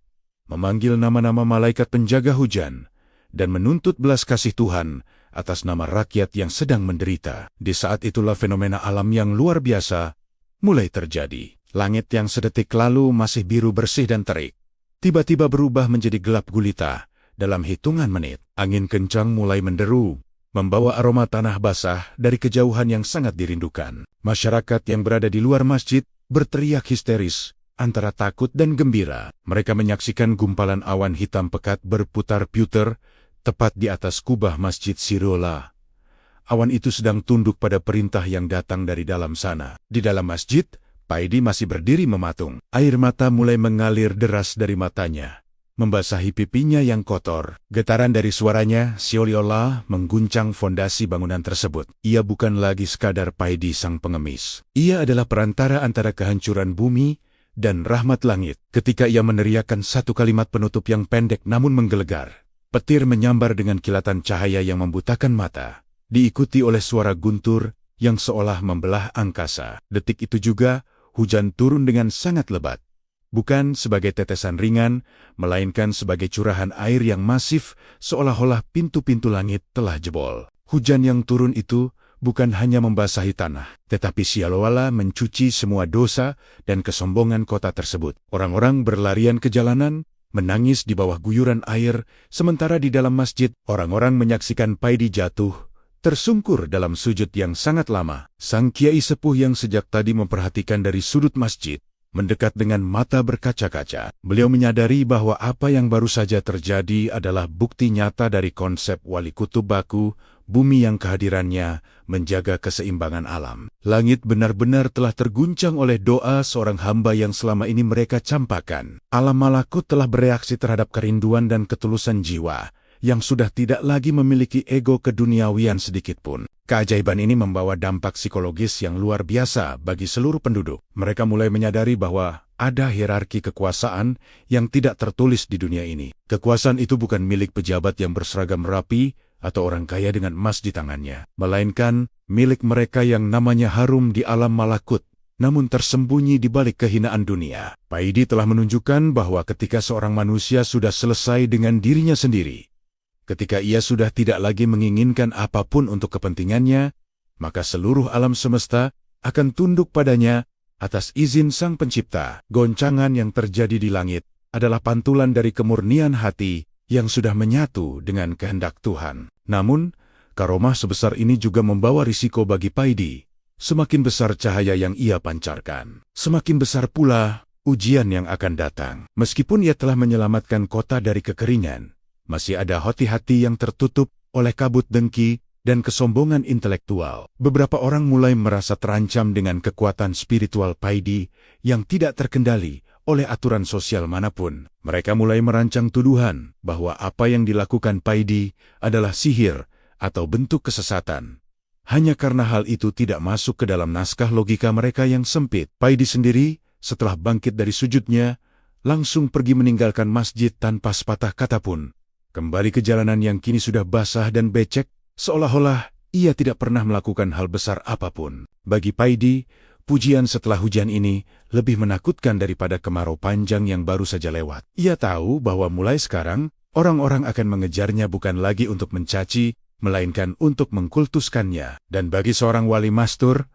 memanggil nama-nama malaikat penjaga hujan, dan menuntut belas kasih Tuhan atas nama rakyat yang sedang menderita. Di saat itulah fenomena alam yang luar biasa mulai terjadi. Langit yang sedetik lalu masih biru bersih dan terik, tiba-tiba berubah menjadi gelap gulita dalam hitungan menit. Angin kencang mulai menderu, membawa aroma tanah basah dari kejauhan yang sangat dirindukan. Masyarakat yang berada di luar masjid berteriak histeris antara takut dan gembira. Mereka menyaksikan gumpalan awan hitam pekat berputar-putar tepat di atas kubah Masjid Sirola. Awan itu sedang tunduk pada perintah yang datang dari dalam sana. Di dalam masjid, Paidi masih berdiri mematung. Air mata mulai mengalir deras dari matanya, membasahi pipinya yang kotor. Getaran dari suaranya seolah-olah mengguncang fondasi bangunan tersebut. Ia bukan lagi sekadar Paidi sang pengemis. Ia adalah perantara antara kehancuran bumi dan rahmat langit. Ketika ia meneriakkan satu kalimat penutup yang pendek namun menggelegar, petir menyambar dengan kilatan cahaya yang membutakan mata, diikuti oleh suara guntur yang seolah membelah angkasa. Detik itu juga, hujan turun dengan sangat lebat. Bukan sebagai tetesan ringan, melainkan sebagai curahan air yang masif, seolah-olah pintu-pintu langit telah jebol. Hujan yang turun itu bukan hanya membasahi tanah, tetapi seolah-olah mencuci semua dosa dan kesombongan kota tersebut. Orang-orang berlarian ke jalanan, menangis di bawah guyuran air, sementara di dalam masjid, orang-orang menyaksikan Paidi jatuh, tersungkur dalam sujud yang sangat lama. Sang kiai sepuh yang sejak tadi memperhatikan dari sudut masjid, mendekat dengan mata berkaca-kaca. Beliau menyadari bahwa apa yang baru saja terjadi adalah bukti nyata dari konsep wali kutub baku, bumi yang kehadirannya menjaga keseimbangan alam. Langit benar-benar telah terguncang oleh doa seorang hamba yang selama ini mereka campakkan. Alam malakut telah bereaksi terhadap kerinduan dan ketulusan jiwa, yang sudah tidak lagi memiliki ego keduniawian sedikitpun. Keajaiban ini membawa dampak psikologis yang luar biasa bagi seluruh penduduk. Mereka mulai menyadari bahwa ada hierarki kekuasaan yang tidak tertulis di dunia ini. Kekuasaan itu bukan milik pejabat yang berseragam rapi atau orang kaya dengan emas di tangannya, melainkan milik mereka yang namanya harum di alam malakut, namun tersembunyi di balik kehinaan dunia. Paidi telah menunjukkan bahwa ketika seorang manusia sudah selesai dengan dirinya sendiri, ketika ia sudah tidak lagi menginginkan apapun untuk kepentingannya, maka seluruh alam semesta akan tunduk padanya atas izin Sang Pencipta. Goncangan yang terjadi di langit adalah pantulan dari kemurnian hati yang sudah menyatu dengan kehendak Tuhan. Namun, karomah sebesar ini juga membawa risiko bagi Paidi. Semakin besar cahaya yang ia pancarkan, semakin besar pula ujian yang akan datang. Meskipun ia telah menyelamatkan kota dari kekeringan, masih ada hati-hati yang tertutup oleh kabut dengki dan kesombongan intelektual. Beberapa orang mulai merasa terancam dengan kekuatan spiritual Paidi yang tidak terkendali oleh aturan sosial manapun. Mereka mulai merancang tuduhan bahwa apa yang dilakukan Paidi adalah sihir atau bentuk kesesatan. Hanya karena hal itu tidak masuk ke dalam naskah logika mereka yang sempit. Paidi sendiri, setelah bangkit dari sujudnya, langsung pergi meninggalkan masjid tanpa sepatah kata pun. Kembali ke jalanan yang kini sudah basah dan becek, seolah-olah ia tidak pernah melakukan hal besar apapun. Bagi Paidi, pujian setelah hujan ini lebih menakutkan daripada kemarau panjang yang baru saja lewat. Ia tahu bahwa mulai sekarang, orang-orang akan mengejarnya bukan lagi untuk mencaci, melainkan untuk mengkultuskannya. Dan bagi seorang wali mastur,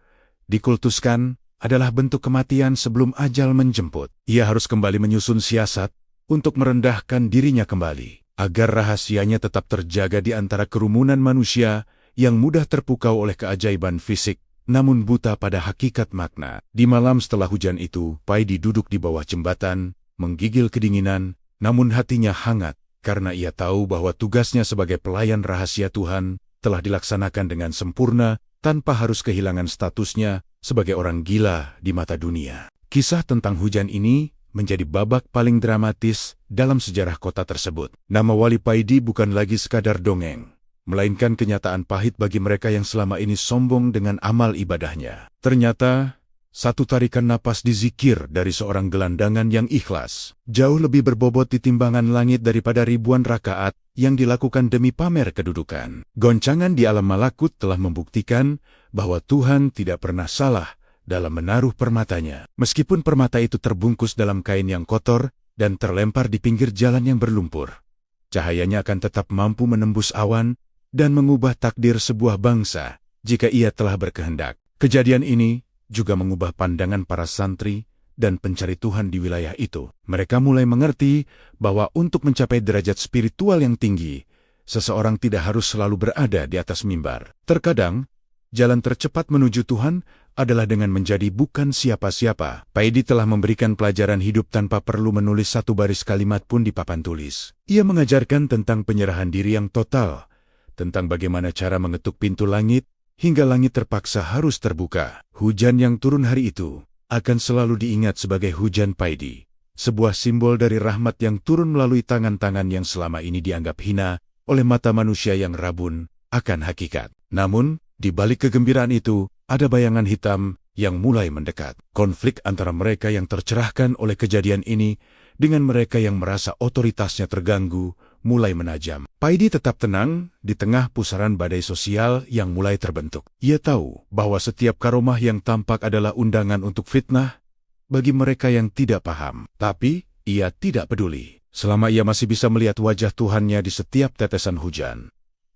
dikultuskan adalah bentuk kematian sebelum ajal menjemput. Ia harus kembali menyusun siasat untuk merendahkan dirinya kembali, agar rahasianya tetap terjaga di antara kerumunan manusia yang mudah terpukau oleh keajaiban fisik, namun buta pada hakikat makna. Di malam setelah hujan itu, Paidi duduk di bawah jembatan, menggigil kedinginan, namun hatinya hangat, karena ia tahu bahwa tugasnya sebagai pelayan rahasia Tuhan telah dilaksanakan dengan sempurna tanpa harus kehilangan statusnya sebagai orang gila di mata dunia. Kisah tentang hujan ini menjadi babak paling dramatis dalam sejarah kota tersebut. Nama Wali Paidi bukan lagi sekadar dongeng, melainkan kenyataan pahit bagi mereka yang selama ini sombong dengan amal ibadahnya. Ternyata, satu tarikan napas di zikir dari seorang gelandangan yang ikhlas jauh lebih berbobot di timbangan langit daripada ribuan rakaat yang dilakukan demi pamer kedudukan. Goncangan di alam malakut telah membuktikan bahwa Tuhan tidak pernah salah dalam menaruh permatanya. Meskipun permata itu terbungkus dalam kain yang kotor dan terlempar di pinggir jalan yang berlumpur, cahayanya akan tetap mampu menembus awan dan mengubah takdir sebuah bangsa jika ia telah berkehendak. Kejadian ini juga mengubah pandangan para santri dan pencari Tuhan di wilayah itu. Mereka mulai mengerti bahwa untuk mencapai derajat spiritual yang tinggi, seseorang tidak harus selalu berada di atas mimbar. Terkadang, jalan tercepat menuju Tuhan adalah dengan menjadi bukan siapa-siapa. Paidi telah memberikan pelajaran hidup tanpa perlu menulis satu baris kalimat pun di papan tulis. Ia mengajarkan tentang penyerahan diri yang total, tentang bagaimana cara mengetuk pintu langit, hingga langit terpaksa harus terbuka. Hujan yang turun hari itu akan selalu diingat sebagai hujan Paidi, sebuah simbol dari rahmat yang turun melalui tangan-tangan yang selama ini dianggap hina oleh mata manusia yang rabun akan hakikat. Namun, di balik kegembiraan itu, ada bayangan hitam yang mulai mendekat. Konflik antara mereka yang tercerahkan oleh kejadian ini dengan mereka yang merasa otoritasnya terganggu mulai menajam. Paidi tetap tenang di tengah pusaran badai sosial yang mulai terbentuk. Ia tahu bahwa setiap karomah yang tampak adalah undangan untuk fitnah bagi mereka yang tidak paham. Tapi, ia tidak peduli. Selama ia masih bisa melihat wajah Tuhannya di setiap tetesan hujan,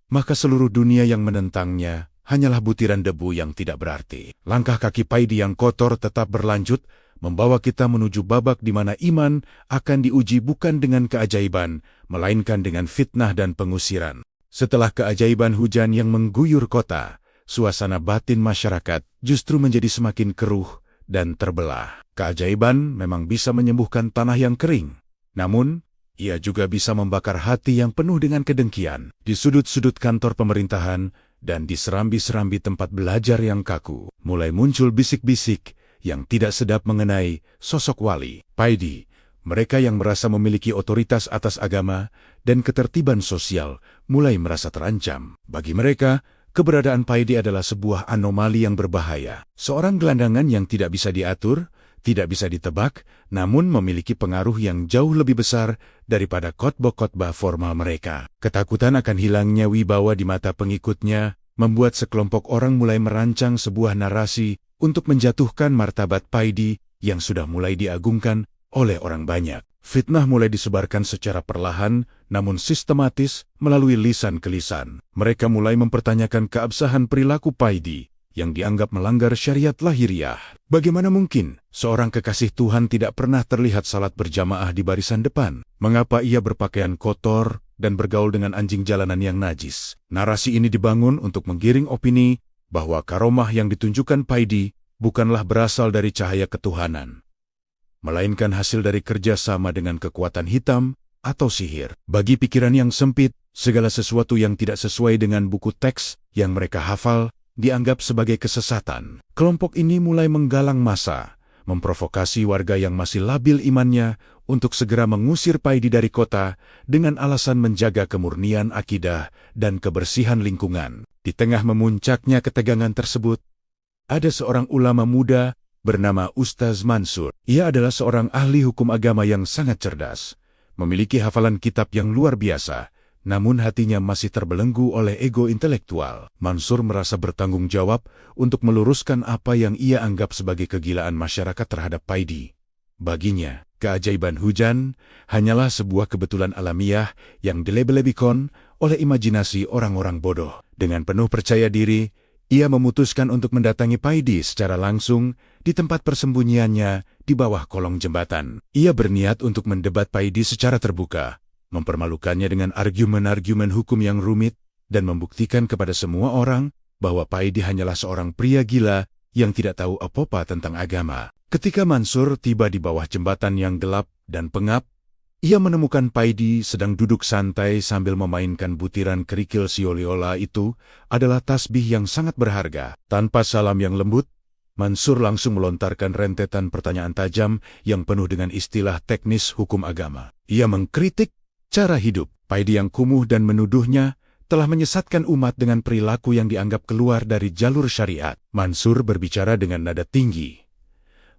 maka seluruh dunia yang menentangnya hanyalah butiran debu yang tidak berarti. Langkah kaki Paidi yang kotor tetap berlanjut, membawa kita menuju babak di mana iman akan diuji bukan dengan keajaiban, melainkan dengan fitnah dan pengusiran. Setelah keajaiban hujan yang mengguyur kota, suasana batin masyarakat justru menjadi semakin keruh dan terbelah. Keajaiban memang bisa menyembuhkan tanah yang kering, namun ia juga bisa membakar hati yang penuh dengan kedengkian. Di sudut-sudut kantor pemerintahan dan di serambi-serambi tempat belajar yang kaku, mulai muncul bisik-bisik yang tidak sedap mengenai sosok wali Paidi. Mereka yang merasa memiliki otoritas atas agama dan ketertiban sosial mulai merasa terancam. Bagi mereka, keberadaan Paidi adalah sebuah anomali yang berbahaya. Seorang gelandangan yang tidak bisa diatur, tidak bisa ditebak, namun memiliki pengaruh yang jauh lebih besar daripada khotbah-khotbah formal mereka. Ketakutan akan hilangnya wibawa di mata pengikutnya membuat sekelompok orang mulai merancang sebuah narasi untuk menjatuhkan martabat Paidi yang sudah mulai diagungkan oleh orang banyak. Fitnah mulai disebarkan secara perlahan, namun sistematis melalui lisan ke lisan. Mereka mulai mempertanyakan keabsahan perilaku Paidi yang dianggap melanggar syariat lahiriah. Bagaimana mungkin seorang kekasih Tuhan tidak pernah terlihat salat berjamaah di barisan depan? Mengapa ia berpakaian kotor dan bergaul dengan anjing jalanan yang najis? Narasi ini dibangun untuk menggiring opini bahwa karomah yang ditunjukkan Paidi bukanlah berasal dari cahaya ketuhanan, melainkan hasil dari kerja sama dengan kekuatan hitam atau sihir. Bagi pikiran yang sempit, Segala sesuatu yang tidak sesuai dengan buku teks yang mereka hafal dianggap sebagai kesesatan. Kelompok ini mulai menggalang massa, memprovokasi warga yang masih labil imannya untuk segera mengusir Paidi dari kota dengan alasan menjaga kemurnian akidah dan kebersihan lingkungan. Di tengah memuncaknya ketegangan tersebut, ada seorang ulama muda bernama Ustaz Mansur. Ia adalah seorang ahli hukum agama yang sangat cerdas, memiliki hafalan kitab yang luar biasa, namun hatinya masih terbelenggu oleh ego intelektual. Mansur merasa bertanggung jawab untuk meluruskan apa yang ia anggap sebagai kegilaan masyarakat terhadap Paidi. Baginya, keajaiban hujan hanyalah sebuah kebetulan alamiah yang dilebel-lebihkan oleh imajinasi orang-orang bodoh. Dengan penuh percaya diri, ia memutuskan untuk mendatangi Paidi secara langsung di tempat persembunyiannya di bawah kolong jembatan. Ia berniat untuk mendebat Paidi secara terbuka, mempermalukannya dengan argumen-argumen hukum yang rumit, dan membuktikan kepada semua orang bahwa Paidi hanyalah seorang pria gila yang tidak tahu apa-apa tentang agama. Ketika Mansur tiba di bawah jembatan yang gelap dan pengap, ia menemukan Paidi sedang duduk santai sambil memainkan butiran kerikil sioliola. Itu adalah tasbih yang sangat berharga. Tanpa salam yang lembut, Mansur langsung melontarkan rentetan pertanyaan tajam yang penuh dengan istilah teknis hukum agama. Ia mengkritik cara hidup Paidi yang kumuh dan menuduhnya telah menyesatkan umat dengan perilaku yang dianggap keluar dari jalur syariat. Mansur berbicara dengan nada tinggi,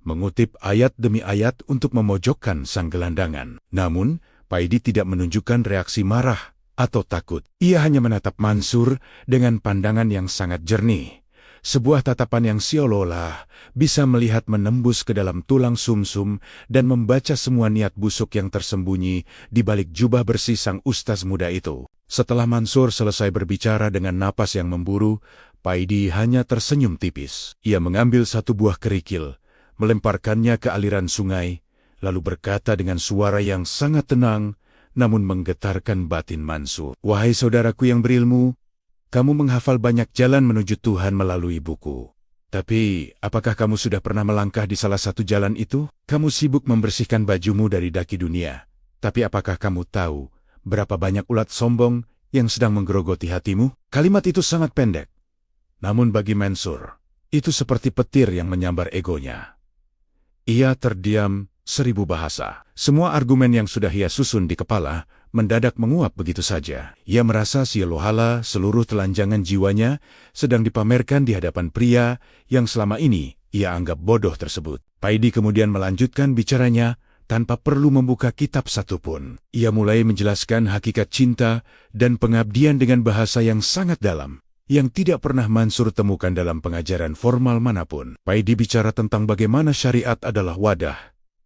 mengutip ayat demi ayat untuk memojokkan sang gelandangan. Namun, Paidi tidak menunjukkan reaksi marah atau takut. Ia hanya menatap Mansur dengan pandangan yang sangat jernih. Sebuah tatapan yang seolah-olah bisa melihat menembus ke dalam tulang sumsum dan membaca semua niat busuk yang tersembunyi di balik jubah bersih sang ustaz muda itu. Setelah Mansur selesai berbicara dengan napas yang memburu, Paidi hanya tersenyum tipis. Ia mengambil satu buah kerikil, melemparkannya ke aliran sungai, lalu berkata dengan suara yang sangat tenang, namun menggetarkan batin Mansur. "Wahai saudaraku yang berilmu, kamu menghafal banyak jalan menuju Tuhan melalui buku. Tapi, apakah kamu sudah pernah melangkah di salah satu jalan itu? Kamu sibuk membersihkan bajumu dari daki dunia. Tapi apakah kamu tahu berapa banyak ulat sombong yang sedang menggerogoti hatimu?" Kalimat itu sangat pendek. Namun bagi Mansur, itu seperti petir yang menyambar egonya. Ia terdiam 1000 bahasa. Semua argumen yang sudah ia susun di kepala mendadak menguap begitu saja. Ia merasa siolah seluruh telanjangan jiwanya sedang dipamerkan di hadapan pria yang selama ini ia anggap bodoh tersebut. Paidi kemudian melanjutkan bicaranya tanpa perlu membuka kitab satupun. Ia mulai menjelaskan hakikat cinta dan pengabdian dengan bahasa yang sangat dalam, yang tidak pernah Mansur temukan dalam pengajaran formal manapun. Paidi bicara tentang bagaimana syariat adalah wadah,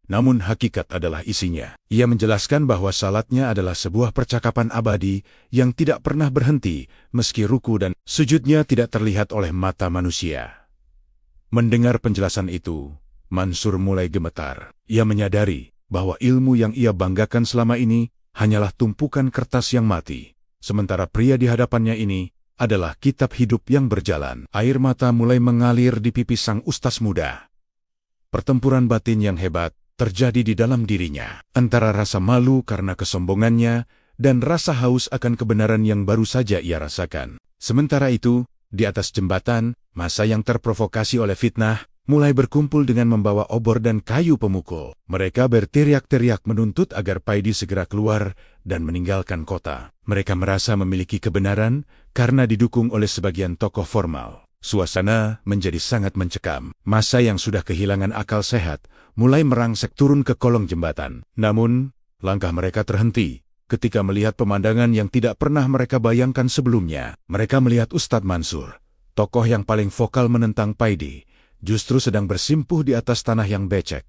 namun hakikat adalah isinya. Ia menjelaskan bahwa salatnya adalah sebuah percakapan abadi yang tidak pernah berhenti, meski ruku dan sujudnya tidak terlihat oleh mata manusia. Mendengar penjelasan itu, Mansur mulai gemetar. Ia menyadari bahwa ilmu yang ia banggakan selama ini hanyalah tumpukan kertas yang mati, sementara pria di hadapannya ini adalah kitab hidup yang berjalan. Air mata mulai mengalir di pipi sang ustaz muda. Pertempuran batin yang hebat terjadi di dalam dirinya, antara rasa malu karena kesombongannya dan rasa haus akan kebenaran yang baru saja ia rasakan. Sementara itu, di atas jembatan, massa yang terprovokasi oleh fitnah mulai berkumpul dengan membawa obor dan kayu pemukul. Mereka berteriak-teriak menuntut agar Paidi segera keluar dan meninggalkan kota. Mereka merasa memiliki kebenaran karena didukung oleh sebagian tokoh formal. Suasana menjadi sangat mencekam. Massa yang sudah kehilangan akal sehat mulai merangsek turun ke kolong jembatan. Namun, langkah mereka terhenti ketika melihat pemandangan yang tidak pernah mereka bayangkan sebelumnya. Mereka melihat Ustadz Mansur, tokoh yang paling vokal menentang Paidi, justru sedang bersimpuh di atas tanah yang becek,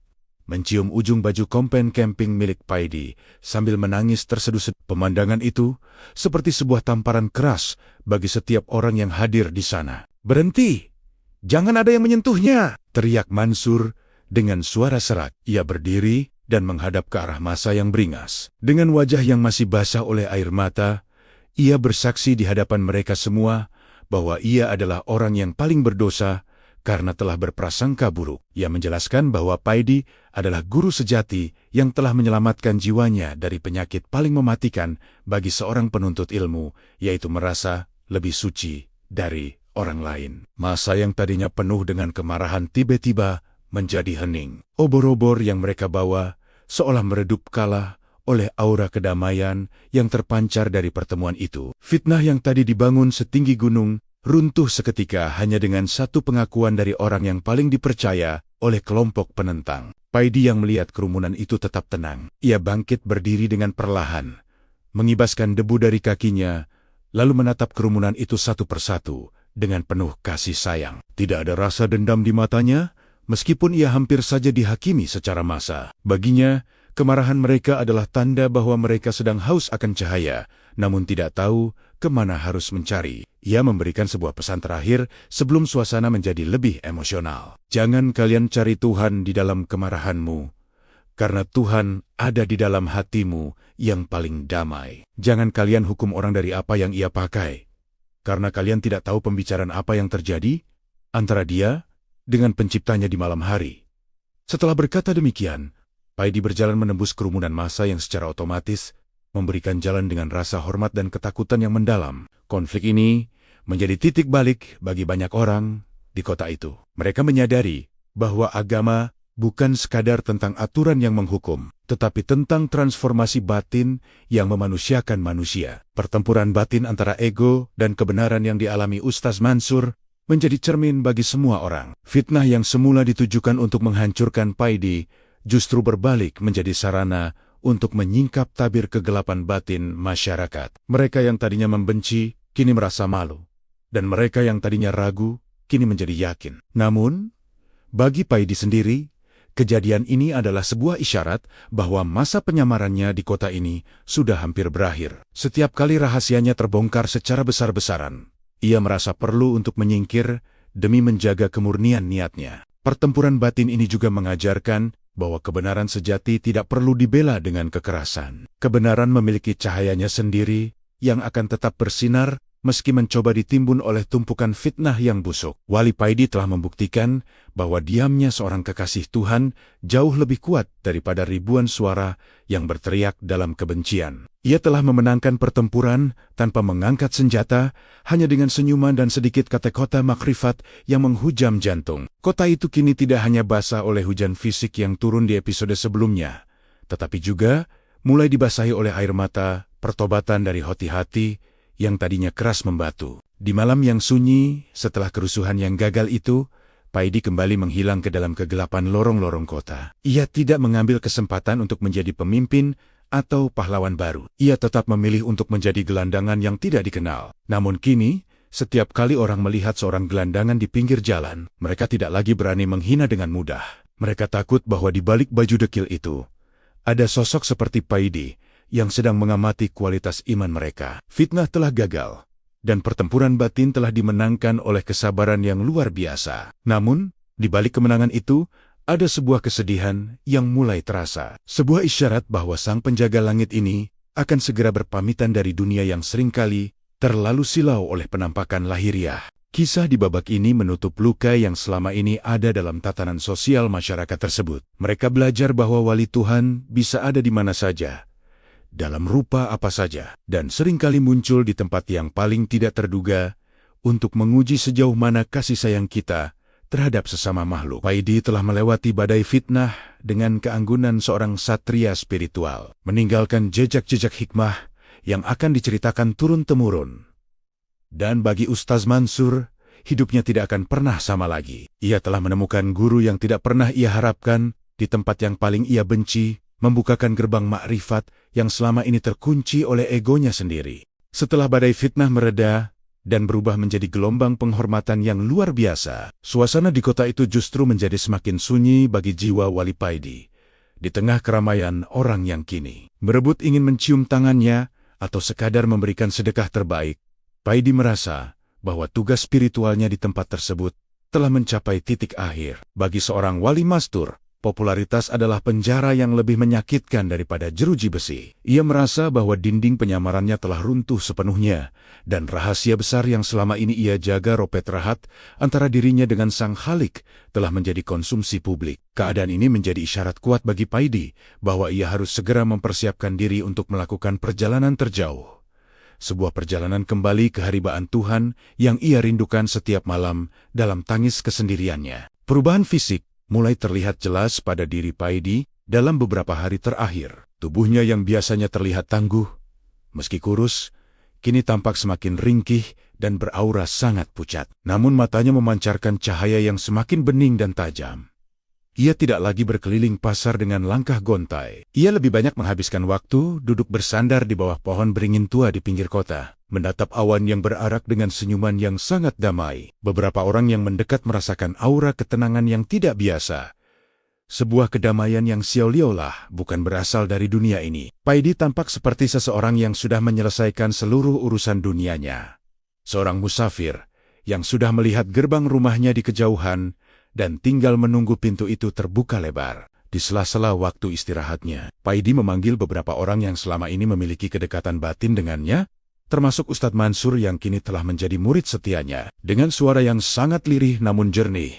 mencium ujung baju kompen camping milik Paidi sambil menangis terseduh-seduh. Pemandangan itu seperti sebuah tamparan keras bagi setiap orang yang hadir di sana. "Berhenti! Jangan ada yang menyentuhnya!" teriak Mansur dengan suara serak. Ia berdiri dan menghadap ke arah massa yang beringas. Dengan wajah yang masih basah oleh air mata, ia bersaksi di hadapan mereka semua bahwa ia adalah orang yang paling berdosa karena telah berprasangka buruk. Ia menjelaskan bahwa Paidi adalah guru sejati yang telah menyelamatkan jiwanya dari penyakit paling mematikan bagi seorang penuntut ilmu, yaitu merasa lebih suci dari orang lain. Masa yang tadinya penuh dengan kemarahan tiba-tiba menjadi hening. Obor-obor yang mereka bawa seolah meredup kalah oleh aura kedamaian yang terpancar dari pertemuan itu. Fitnah yang tadi dibangun setinggi gunung runtuh seketika hanya dengan satu pengakuan dari orang yang paling dipercaya oleh kelompok penentang. Paidi yang melihat kerumunan itu tetap tenang. Ia bangkit berdiri dengan perlahan, mengibaskan debu dari kakinya, lalu menatap kerumunan itu satu persatu dengan penuh kasih sayang. Tidak ada rasa dendam di matanya, meskipun ia hampir saja dihakimi secara massa. Baginya, kemarahan mereka adalah tanda bahwa mereka sedang haus akan cahaya, namun tidak tahu kemana harus mencari. Ia memberikan sebuah pesan terakhir sebelum suasana menjadi lebih emosional. Jangan kalian cari Tuhan di dalam kemarahanmu, karena Tuhan ada di dalam hatimu yang paling damai. Jangan kalian hukum orang dari apa yang ia pakai, karena kalian tidak tahu pembicaraan apa yang terjadi antara dia dengan penciptanya di malam hari. Setelah berkata demikian, Paidi berjalan menembus kerumunan massa yang secara otomatis memberikan jalan dengan rasa hormat dan ketakutan yang mendalam. Konflik ini menjadi titik balik bagi banyak orang di kota itu. Mereka menyadari bahwa agama bukan sekadar tentang aturan yang menghukum, tetapi tentang transformasi batin yang memanusiakan manusia. Pertempuran batin antara ego dan kebenaran yang dialami Ustaz Mansur menjadi cermin bagi semua orang. Fitnah yang semula ditujukan untuk menghancurkan Paidi justru berbalik menjadi sarana untuk menyingkap tabir kegelapan batin masyarakat. Mereka yang tadinya membenci, kini merasa malu. Dan mereka yang tadinya ragu, kini menjadi yakin. Namun, bagi Paidi sendiri, kejadian ini adalah sebuah isyarat bahwa masa penyamarannya di kota ini sudah hampir berakhir. Setiap kali rahasianya terbongkar secara besar-besaran, ia merasa perlu untuk menyingkir demi menjaga kemurnian niatnya. Pertempuran batin ini juga mengajarkan bahwa kebenaran sejati tidak perlu dibela dengan kekerasan. Kebenaran memiliki cahayanya sendiri yang akan tetap bersinar meski mencoba ditimbun oleh tumpukan fitnah yang busuk. Wali Paidi telah membuktikan bahwa diamnya seorang kekasih Tuhan jauh lebih kuat daripada ribuan suara yang berteriak dalam kebencian. Ia telah memenangkan pertempuran tanpa mengangkat senjata, hanya dengan senyuman dan sedikit kata-kata makrifat yang menghujam jantung. Kota itu kini tidak hanya basah oleh hujan fisik yang turun di episode sebelumnya, tetapi juga mulai dibasahi oleh air mata, pertobatan dari hati-hati yang tadinya keras membatu. Di malam yang sunyi, setelah kerusuhan yang gagal itu, Paidi kembali menghilang ke dalam kegelapan lorong-lorong kota. Ia tidak mengambil kesempatan untuk menjadi pemimpin atau pahlawan baru. Ia tetap memilih untuk menjadi gelandangan yang tidak dikenal. Namun kini, setiap kali orang melihat seorang gelandangan di pinggir jalan, mereka tidak lagi berani menghina dengan mudah. Mereka takut bahwa di balik baju dekil itu, ada sosok seperti Paidi yang sedang mengamati kualitas iman mereka. Fitnah telah gagal, dan pertempuran batin telah dimenangkan oleh kesabaran yang luar biasa. Namun, di balik kemenangan itu, ada sebuah kesedihan yang mulai terasa. Sebuah isyarat bahwa sang penjaga langit ini akan segera berpamitan dari dunia yang seringkali terlalu silau oleh penampakan lahiriah. Kisah di babak ini menutup luka yang selama ini ada dalam tatanan sosial masyarakat tersebut. Mereka belajar bahwa wali Tuhan bisa ada di mana saja, dalam rupa apa saja, dan seringkali muncul di tempat yang paling tidak terduga untuk menguji sejauh mana kasih sayang kita terhadap sesama makhluk. Paidi telah melewati badai fitnah dengan keanggunan seorang satria spiritual, meninggalkan jejak-jejak hikmah yang akan diceritakan turun-temurun. Dan bagi Ustaz Mansur, hidupnya tidak akan pernah sama lagi. Ia telah menemukan guru yang tidak pernah ia harapkan di tempat yang paling ia benci, membukakan gerbang makrifat yang selama ini terkunci oleh egonya sendiri. Setelah badai fitnah mereda dan berubah menjadi gelombang penghormatan yang luar biasa, suasana di kota itu justru menjadi semakin sunyi bagi jiwa wali Paidi. Di tengah keramaian orang yang kini berebut ingin mencium tangannya atau sekadar memberikan sedekah terbaik, Paidi merasa bahwa tugas spiritualnya di tempat tersebut telah mencapai titik akhir. Bagi seorang wali mastur, popularitas adalah penjara yang lebih menyakitkan daripada jeruji besi. Ia merasa bahwa dinding penyamarannya telah runtuh sepenuhnya, dan rahasia besar yang selama ini ia jaga ropet rahat antara dirinya dengan Sang Khalik telah menjadi konsumsi publik. Keadaan ini menjadi isyarat kuat bagi Paidi bahwa ia harus segera mempersiapkan diri untuk melakukan perjalanan terjauh. Sebuah perjalanan kembali ke haribaan Tuhan yang ia rindukan setiap malam dalam tangis kesendiriannya. Perubahan fisik mulai terlihat jelas pada diri Paidi dalam beberapa hari terakhir. Tubuhnya yang biasanya terlihat tangguh, meski kurus, kini tampak semakin ringkih dan beraura sangat pucat. Namun matanya memancarkan cahaya yang semakin bening dan tajam. Ia tidak lagi berkeliling pasar dengan langkah gontai. Ia lebih banyak menghabiskan waktu duduk bersandar di bawah pohon beringin tua di pinggir kota, menatap awan yang berarak dengan senyuman yang sangat damai. Beberapa orang yang mendekat merasakan aura ketenangan yang tidak biasa. Sebuah kedamaian yang sia-sia bukan berasal dari dunia ini. Paidi tampak seperti seseorang yang sudah menyelesaikan seluruh urusan dunianya. Seorang musafir yang sudah melihat gerbang rumahnya di kejauhan dan tinggal menunggu pintu itu terbuka lebar. Di sela-sela waktu istirahatnya, Paidi memanggil beberapa orang yang selama ini memiliki kedekatan batin dengannya, termasuk Ustadz Mansur yang kini telah menjadi murid setianya. Dengan suara yang sangat lirih namun jernih,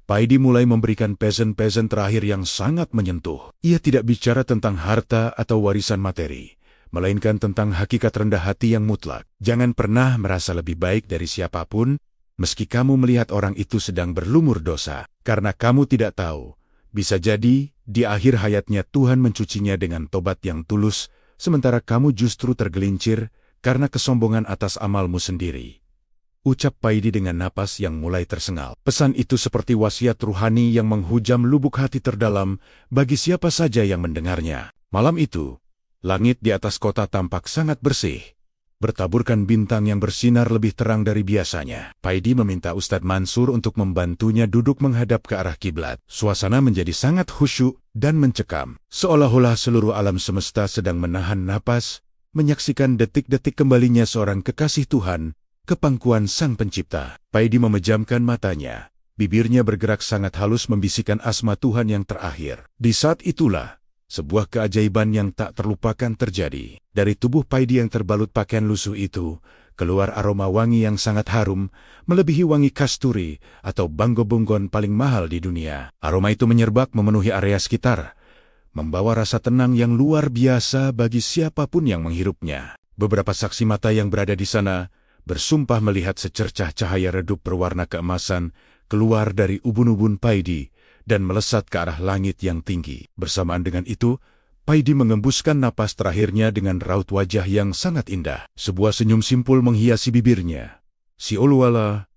Paidi mulai memberikan pesan-pesan terakhir yang sangat menyentuh. Ia tidak bicara tentang harta atau warisan materi, melainkan tentang hakikat rendah hati yang mutlak. Jangan pernah merasa lebih baik dari siapapun, meski kamu melihat orang itu sedang berlumur dosa, karena kamu tidak tahu, bisa jadi di akhir hayatnya Tuhan mencucinya dengan tobat yang tulus, sementara kamu justru tergelincir karena kesombongan atas amalmu sendiri. Ucap Paidi dengan napas yang mulai tersengal. Pesan itu seperti wasiat ruhani yang menghujam lubuk hati terdalam bagi siapa saja yang mendengarnya. Malam itu, langit di atas kota tampak sangat bersih, bertaburkan bintang yang bersinar lebih terang dari biasanya. Paidi meminta Ustadz Mansur untuk membantunya duduk menghadap ke arah kiblat. Suasana menjadi sangat khusyuk dan mencekam, seolah-olah seluruh alam semesta sedang menahan napas, menyaksikan detik-detik kembalinya seorang kekasih Tuhan ke pangkuan Sang Pencipta. Paidi memejamkan matanya, bibirnya bergerak sangat halus membisikkan asma Tuhan yang terakhir. Di saat itulah, sebuah keajaiban yang tak terlupakan terjadi. Dari tubuh Paidi yang terbalut pakaian lusuh itu, keluar aroma wangi yang sangat harum, melebihi wangi kasturi atau banggo-bunggon paling mahal di dunia. Aroma itu menyerbak memenuhi area sekitar, membawa rasa tenang yang luar biasa bagi siapapun yang menghirupnya. Beberapa saksi mata yang berada di sana bersumpah melihat secercah cahaya redup berwarna keemasan keluar dari ubun-ubun Paidi dan melesat ke arah langit yang tinggi. Bersamaan dengan itu, Paidi mengembuskan napas terakhirnya dengan raut wajah yang sangat indah. Sebuah senyum simpul menghiasi bibirnya. Seolah-olah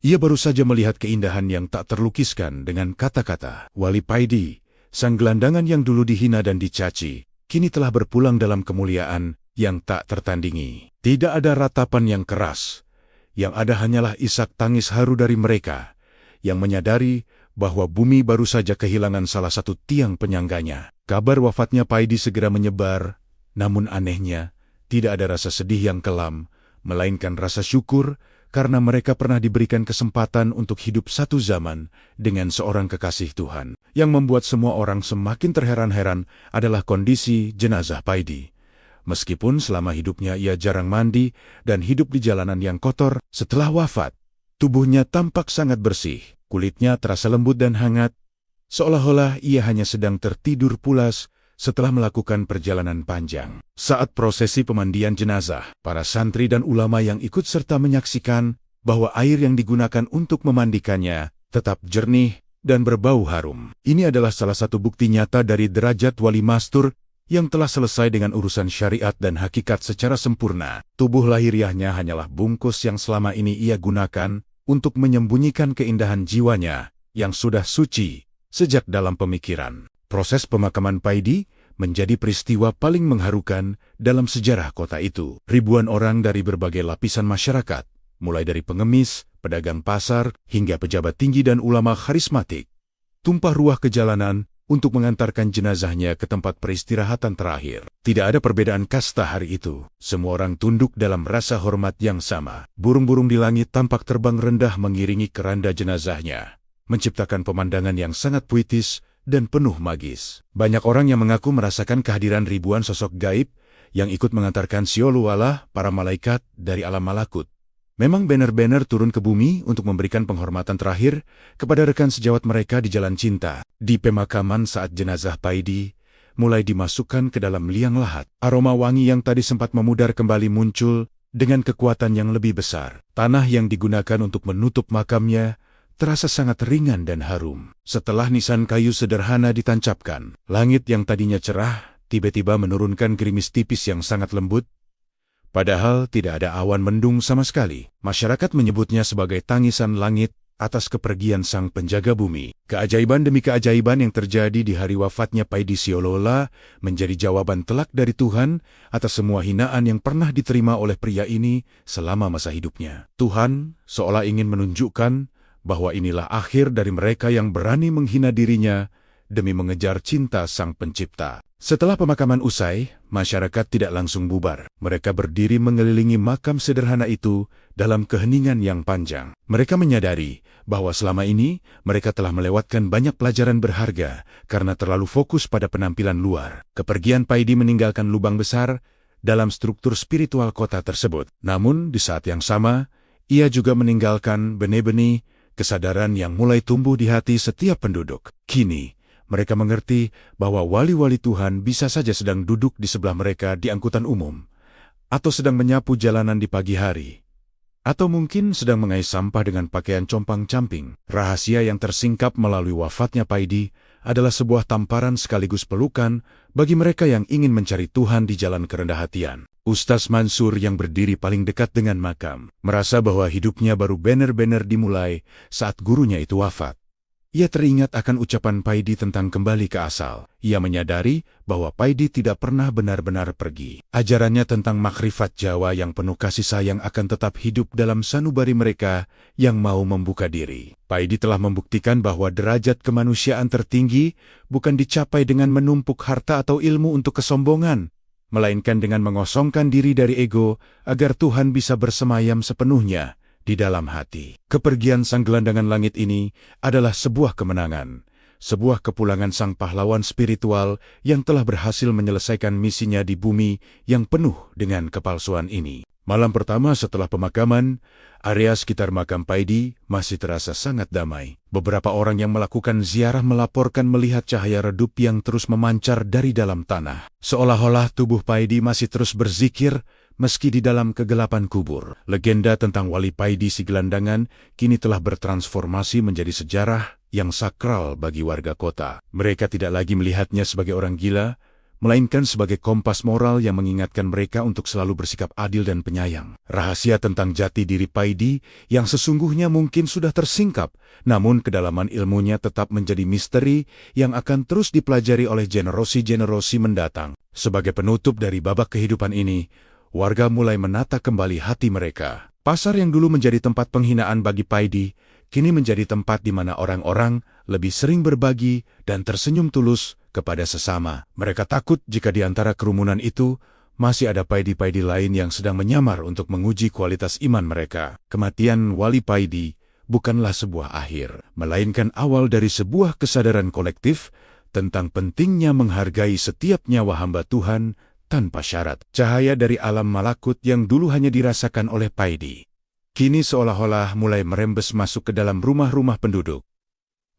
ia baru saja melihat keindahan yang tak terlukiskan dengan kata-kata. Wali Paidi, sang gelandangan yang dulu dihina dan dicaci, kini telah berpulang dalam kemuliaan yang tak tertandingi. Tidak ada ratapan yang keras. Yang ada hanyalah isak tangis haru dari mereka yang menyadari bahwa bumi baru saja kehilangan salah satu tiang penyangganya. Kabar wafatnya Paidi segera menyebar, namun anehnya, tidak ada rasa sedih yang kelam, melainkan rasa syukur karena mereka pernah diberikan kesempatan untuk hidup satu zaman dengan seorang kekasih Tuhan. Yang membuat semua orang semakin terheran-heran adalah kondisi jenazah Paidi. Meskipun selama hidupnya ia jarang mandi dan hidup di jalanan yang kotor, setelah wafat, tubuhnya tampak sangat bersih. Kulitnya terasa lembut dan hangat, seolah-olah ia hanya sedang tertidur pulas setelah melakukan perjalanan panjang. Saat prosesi pemandian jenazah, para santri dan ulama yang ikut serta menyaksikan bahwa air yang digunakan untuk memandikannya tetap jernih dan berbau harum. Ini adalah salah satu bukti nyata dari derajat wali mastur yang telah selesai dengan urusan syariat dan hakikat secara sempurna. Tubuh lahiriahnya hanyalah bungkus yang selama ini ia gunakan untuk menyembunyikan keindahan jiwanya yang sudah suci sejak dalam pemikiran. Proses pemakaman Paidi menjadi peristiwa paling mengharukan dalam sejarah kota itu. Ribuan orang dari berbagai lapisan masyarakat, mulai dari pengemis, pedagang pasar, hingga pejabat tinggi dan ulama karismatik, tumpah ruah ke jalanan untuk mengantarkan jenazahnya ke tempat peristirahatan terakhir. Tidak ada perbedaan kasta hari itu. Semua orang tunduk dalam rasa hormat yang sama. Burung-burung di langit tampak terbang rendah mengiringi keranda jenazahnya, menciptakan pemandangan yang sangat puitis dan penuh magis. Banyak orang yang mengaku merasakan kehadiran ribuan sosok gaib yang ikut mengantarkan Sioluala, para malaikat, dari alam malakut. Memang benar-benar turun ke bumi untuk memberikan penghormatan terakhir kepada rekan sejawat mereka di jalan cinta. Di pemakaman saat jenazah Paidi mulai dimasukkan ke dalam liang lahat, aroma wangi yang tadi sempat memudar kembali muncul dengan kekuatan yang lebih besar. Tanah yang digunakan untuk menutup makamnya terasa sangat ringan dan harum. Setelah nisan kayu sederhana ditancapkan, langit yang tadinya cerah tiba-tiba menurunkan gerimis tipis yang sangat lembut. Padahal tidak ada awan mendung sama sekali. Masyarakat menyebutnya sebagai tangisan langit atas kepergian sang penjaga bumi. Keajaiban demi keajaiban yang terjadi di hari wafatnya Paidi Sioluala menjadi jawaban telak dari Tuhan atas semua hinaan yang pernah diterima oleh pria ini selama masa hidupnya. Tuhan seolah ingin menunjukkan bahwa inilah akhir dari mereka yang berani menghina dirinya demi mengejar cinta sang pencipta. Setelah pemakaman usai, masyarakat tidak langsung bubar. Mereka berdiri mengelilingi makam sederhana itu dalam keheningan yang panjang. Mereka menyadari bahwa selama ini mereka telah melewatkan banyak pelajaran berharga karena terlalu fokus pada penampilan luar. Kepergian Paidi meninggalkan lubang besar dalam struktur spiritual kota tersebut. Namun, di saat yang sama, ia juga meninggalkan benih-benih kesadaran yang mulai tumbuh di hati setiap penduduk. Kini, mereka mengerti bahwa wali-wali Tuhan bisa saja sedang duduk di sebelah mereka di angkutan umum, atau sedang menyapu jalanan di pagi hari, atau mungkin sedang mengais sampah dengan pakaian compang-camping. Rahasia yang tersingkap melalui wafatnya Paidi adalah sebuah tamparan sekaligus pelukan bagi mereka yang ingin mencari Tuhan di jalan kerendah hatian. Ustaz Mansur yang berdiri paling dekat dengan makam, merasa bahwa hidupnya baru benar-benar dimulai saat gurunya itu wafat. Ia teringat akan ucapan Paidi tentang kembali ke asal. Ia menyadari bahwa Paidi tidak pernah benar-benar pergi. Ajarannya tentang makrifat Jawa yang penuh kasih sayang akan tetap hidup dalam sanubari mereka yang mau membuka diri. Paidi telah membuktikan bahwa derajat kemanusiaan tertinggi bukan dicapai dengan menumpuk harta atau ilmu untuk kesombongan, melainkan dengan mengosongkan diri dari ego agar Tuhan bisa bersemayam sepenuhnya di dalam hati. Kepergian sang gelandangan langit ini adalah sebuah kemenangan, sebuah kepulangan sang pahlawan spiritual yang telah berhasil menyelesaikan misinya di bumi yang penuh dengan kepalsuan ini. Malam pertama setelah pemakaman, area sekitar makam Paidi masih terasa sangat damai. Beberapa orang yang melakukan ziarah melaporkan melihat cahaya redup yang terus memancar dari dalam tanah. Seolah-olah tubuh Paidi masih terus berzikir meski di dalam kegelapan kubur. Legenda tentang wali Paidi si gelandangan kini telah bertransformasi menjadi sejarah yang sakral bagi warga kota. Mereka tidak lagi melihatnya sebagai orang gila, melainkan sebagai kompas moral yang mengingatkan mereka untuk selalu bersikap adil dan penyayang. Rahasia tentang jati diri Paidi yang sesungguhnya mungkin sudah tersingkap, namun kedalaman ilmunya tetap menjadi misteri yang akan terus dipelajari oleh generasi-generasi mendatang. Sebagai penutup dari babak kehidupan ini, warga mulai menata kembali hati mereka. Pasar yang dulu menjadi tempat penghinaan bagi Paidi, kini menjadi tempat di mana orang-orang lebih sering berbagi dan tersenyum tulus kepada sesama. Mereka takut jika di antara kerumunan itu masih ada Paidi-Paidi lain yang sedang menyamar untuk menguji kualitas iman mereka. Kematian wali Paidi bukanlah sebuah akhir, melainkan awal dari sebuah kesadaran kolektif tentang pentingnya menghargai setiap nyawa hamba Tuhan tanpa syarat. Cahaya dari alam malakut yang dulu hanya dirasakan oleh Paidi, kini seolah-olah mulai merembes masuk ke dalam rumah-rumah penduduk,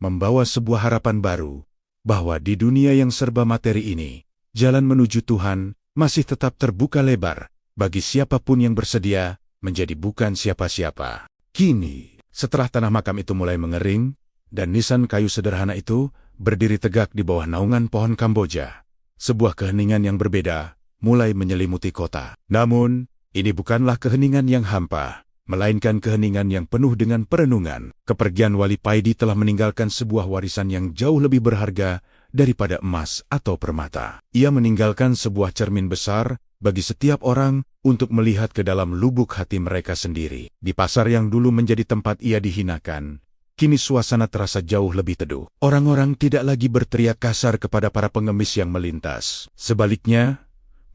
membawa sebuah harapan baru, bahwa di dunia yang serba materi ini, jalan menuju Tuhan masih tetap terbuka lebar bagi siapapun yang bersedia menjadi bukan siapa-siapa. Kini, setelah tanah makam itu mulai mengering, dan nisan kayu sederhana itu berdiri tegak di bawah naungan pohon Kamboja, sebuah keheningan yang berbeda mulai menyelimuti kota. Namun, ini bukanlah keheningan yang hampa, melainkan keheningan yang penuh dengan perenungan. Kepergian wali Paidi telah meninggalkan sebuah warisan yang jauh lebih berharga daripada emas atau permata. Ia meninggalkan sebuah cermin besar bagi setiap orang untuk melihat ke dalam lubuk hati mereka sendiri. Di pasar yang dulu menjadi tempat ia dihinakan, kini suasana terasa jauh lebih teduh. Orang-orang tidak lagi berteriak kasar kepada para pengemis yang melintas. Sebaliknya,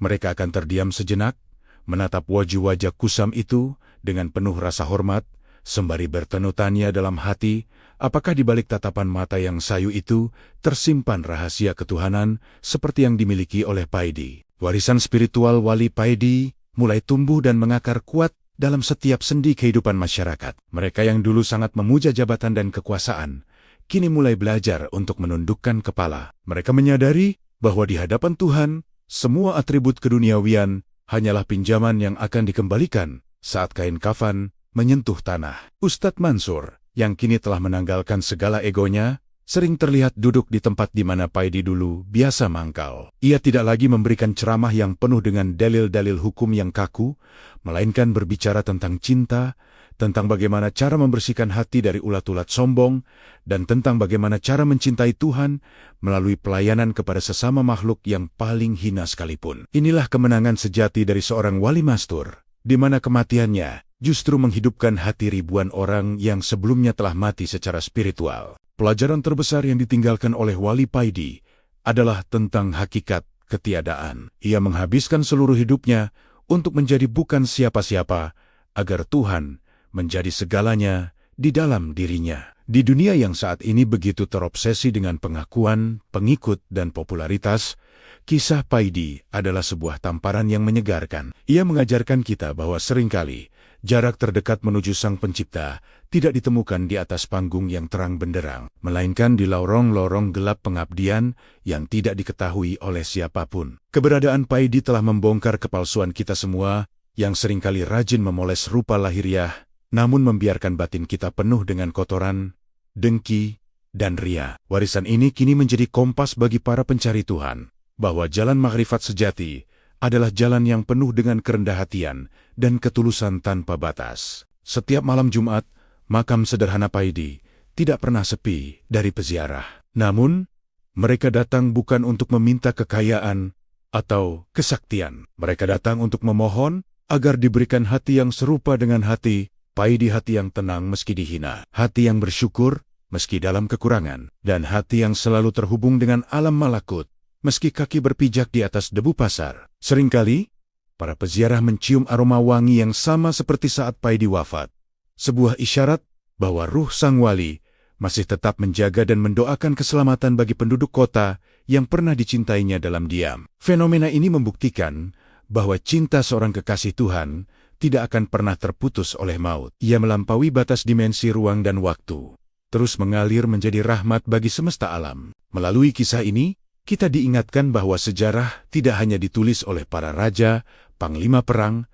mereka akan terdiam sejenak, menatap wajah-wajah kusam itu dengan penuh rasa hormat, sembari bertenutannya dalam hati Apakah di balik tatapan mata yang sayu itu tersimpan rahasia ketuhanan seperti yang dimiliki oleh Paidi? Warisan spiritual Wali Paidi mulai tumbuh dan mengakar kuat dalam setiap sendi kehidupan masyarakat. Mereka yang dulu sangat memuja jabatan dan kekuasaan, kini mulai belajar untuk menundukkan kepala. Mereka menyadari bahwa di hadapan Tuhan, semua atribut keduniawian hanyalah pinjaman yang akan dikembalikan saat kain kafan menyentuh tanah. Ustadz Mansur, yang kini telah menanggalkan segala egonya, sering terlihat duduk di tempat di mana Paidi dulu biasa mangkal. Ia tidak lagi memberikan ceramah yang penuh dengan dalil-dalil hukum yang kaku, melainkan berbicara tentang cinta, tentang bagaimana cara membersihkan hati dari ulat-ulat sombong, dan tentang bagaimana cara mencintai Tuhan melalui pelayanan kepada sesama makhluk yang paling hina sekalipun. Inilah kemenangan sejati dari seorang wali mastur, di mana kematiannya justru menghidupkan hati ribuan orang yang sebelumnya telah mati secara spiritual. Pelajaran terbesar yang ditinggalkan oleh Wali Paidi adalah tentang hakikat ketiadaan. Ia menghabiskan seluruh hidupnya untuk menjadi bukan siapa-siapa, agar Tuhan menjadi segalanya di dalam dirinya. Di dunia yang saat ini begitu terobsesi dengan pengakuan, pengikut, dan popularitas, kisah Paidi adalah sebuah tamparan yang menyegarkan. Ia mengajarkan kita bahwa seringkali jarak terdekat menuju Sang Pencipta tidak ditemukan di atas panggung yang terang benderang, melainkan di lorong-lorong gelap pengabdian yang tidak diketahui oleh siapapun. Keberadaan Paidi telah membongkar kepalsuan kita semua yang seringkali rajin memoles rupa lahiriah, namun membiarkan batin kita penuh dengan kotoran, dengki, dan ria. Warisan ini kini menjadi kompas bagi para pencari Tuhan, bahwa jalan makrifat sejati adalah jalan yang penuh dengan kerendah hatian dan ketulusan tanpa batas. Setiap malam Jumat, makam sederhana Paidi tidak pernah sepi dari peziarah. Namun, mereka datang bukan untuk meminta kekayaan atau kesaktian. Mereka datang untuk memohon agar diberikan hati yang serupa dengan hati Paidi, hati yang tenang meski dihina, hati yang bersyukur meski dalam kekurangan, dan hati yang selalu terhubung dengan alam malakut meski kaki berpijak di atas debu pasar. Seringkali, para peziarah mencium aroma wangi yang sama seperti saat Paidi wafat. Sebuah isyarat bahwa ruh sang wali masih tetap menjaga dan mendoakan keselamatan bagi penduduk kota yang pernah dicintainya dalam diam. Fenomena ini membuktikan bahwa cinta seorang kekasih Tuhan tidak akan pernah terputus oleh maut. Ia melampaui batas dimensi ruang dan waktu, terus mengalir menjadi rahmat bagi semesta alam. Melalui kisah ini, kita diingatkan bahwa sejarah tidak hanya ditulis oleh para raja, panglima perang,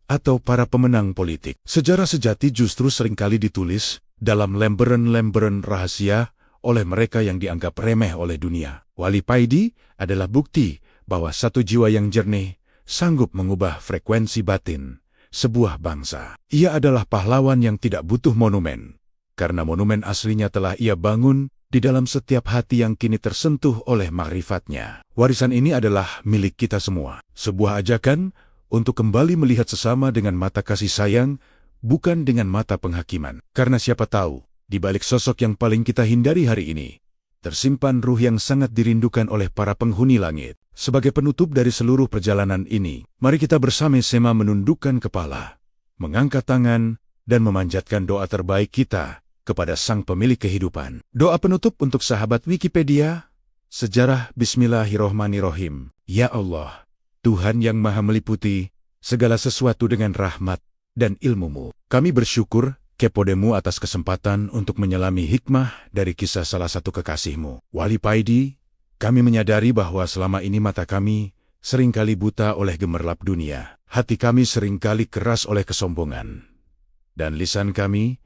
atau para pemenang politik. Sejarah sejati justru seringkali ditulis dalam lembaran-lembaran rahasia oleh mereka yang dianggap remeh oleh dunia. Wali Paidi adalah bukti bahwa satu jiwa yang jernih sanggup mengubah frekuensi batin sebuah bangsa. Ia adalah pahlawan yang tidak butuh monumen, karena monumen aslinya telah ia bangun di dalam setiap hati yang kini tersentuh oleh makrifatnya. Warisan ini adalah milik kita semua. Sebuah ajakan untuk kembali melihat sesama dengan mata kasih sayang, bukan dengan mata penghakiman. Karena siapa tahu, di balik sosok yang paling kita hindari hari ini, tersimpan ruh yang sangat dirindukan oleh para penghuni langit. Sebagai penutup dari seluruh perjalanan ini, mari kita bersama-sama menundukkan kepala, mengangkat tangan, dan memanjatkan doa terbaik kita kepada Sang Pemilik Kehidupan. Doa penutup untuk sahabat Wikipedia, Sejarah. Bismillahirrohmanirrohim. Ya Allah, Tuhan yang maha meliputi segala sesuatu dengan rahmat dan ilmu-Mu. Kami bersyukur kepada-Mu atas kesempatan untuk menyelami hikmah dari kisah salah satu kekasih-Mu, Wali Paidi. Kami menyadari bahwa selama ini mata kami seringkali buta oleh gemerlap dunia. Hati kami seringkali keras oleh kesombongan. Dan lisan kami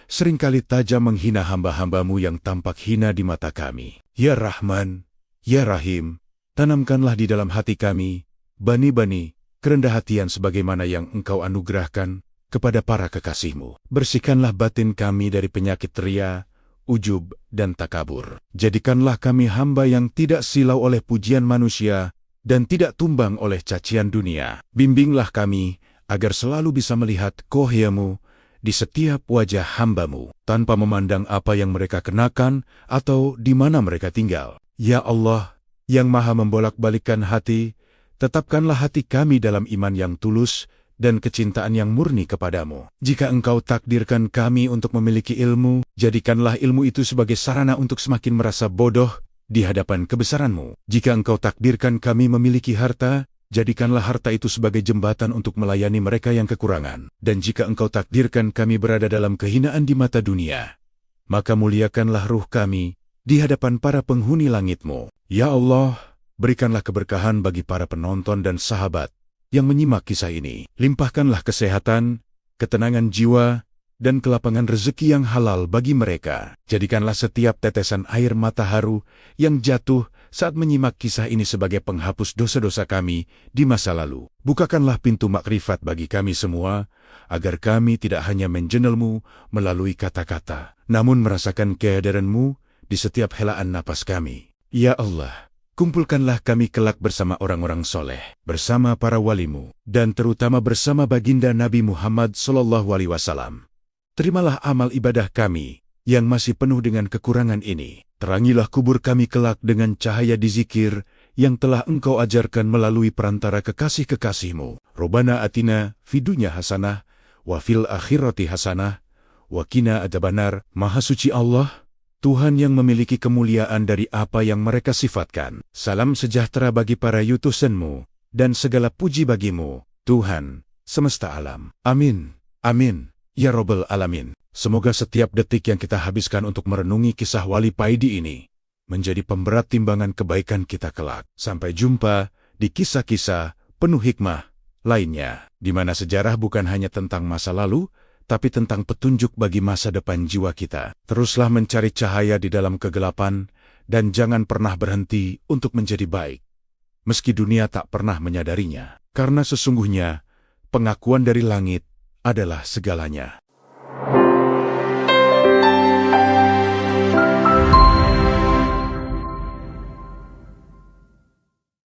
seringkali tajam menghina hamba-hamba-Mu yang tampak hina di mata kami. Ya Rahman, Ya Rahim, tanamkanlah di dalam hati kami bani-bani kerendah hatian sebagaimana yang Engkau anugerahkan kepada para kekasih-Mu. Bersihkanlah batin kami dari penyakit ria, ujub, dan takabur. Jadikanlah kami hamba yang tidak silau oleh pujian manusia dan tidak tumbang oleh cacian dunia. Bimbinglah kami agar selalu bisa melihat kohya-Mu di setiap wajah hamba-Mu, tanpa memandang apa yang mereka kenakan atau di mana mereka tinggal. Ya Allah, yang maha membolak-balikkan hati, tetapkanlah hati kami dalam iman yang tulus dan kecintaan yang murni kepadamu. Jika engkau takdirkan kami untuk memiliki ilmu, jadikanlah ilmu itu sebagai sarana untuk semakin merasa bodoh di hadapan kebesaranmu. Jika engkau takdirkan kami memiliki harta, jadikanlah harta itu sebagai jembatan untuk melayani mereka yang kekurangan. Dan jika engkau takdirkan kami berada dalam kehinaan di mata dunia, maka muliakanlah ruh kami di hadapan para penghuni langit-Mu. Ya Allah, berikanlah keberkahan bagi para penonton dan sahabat yang menyimak kisah ini. Limpahkanlah kesehatan, ketenangan jiwa, dan kelapangan rezeki yang halal bagi mereka. Jadikanlah setiap tetesan air mata haru yang jatuh saat menyimak kisah ini sebagai penghapus dosa-dosa kami di masa lalu. Bukakanlah pintu makrifat bagi kami semua, agar kami tidak hanya mengenalmu melalui kata-kata, namun merasakan kehadiran-Mu di setiap helaan napas kami. Ya Allah, kumpulkanlah kami kelak bersama orang-orang soleh, bersama para wali-Mu, dan terutama bersama baginda Nabi Muhammad SAW. Terimalah amal ibadah kami yang masih penuh dengan kekurangan ini. Terangilah kubur kami kelak dengan cahaya dizikir yang telah Engkau ajarkan melalui perantara kekasih-kekasih-Mu. Robbana atina fid dunya hasanah, wa fil akhirati hasanah, wa qina adzabannar. Maha suci Allah, Tuhan yang memiliki kemuliaan dari apa yang mereka sifatkan. Salam sejahtera bagi para utusan-Mu, dan segala puji bagi-Mu, Tuhan semesta alam. Amin. Amin. Ya Rabbal Alamin. Semoga setiap detik yang kita habiskan untuk merenungi kisah Wali Paidi ini menjadi pemberat timbangan kebaikan kita kelak. Sampai jumpa di kisah-kisah penuh hikmah lainnya, di mana sejarah bukan hanya tentang masa lalu, tapi tentang petunjuk bagi masa depan jiwa kita. Teruslah mencari cahaya di dalam kegelapan, dan jangan pernah berhenti untuk menjadi baik, meski dunia tak pernah menyadarinya. Karena sesungguhnya, pengakuan dari langit adalah segalanya.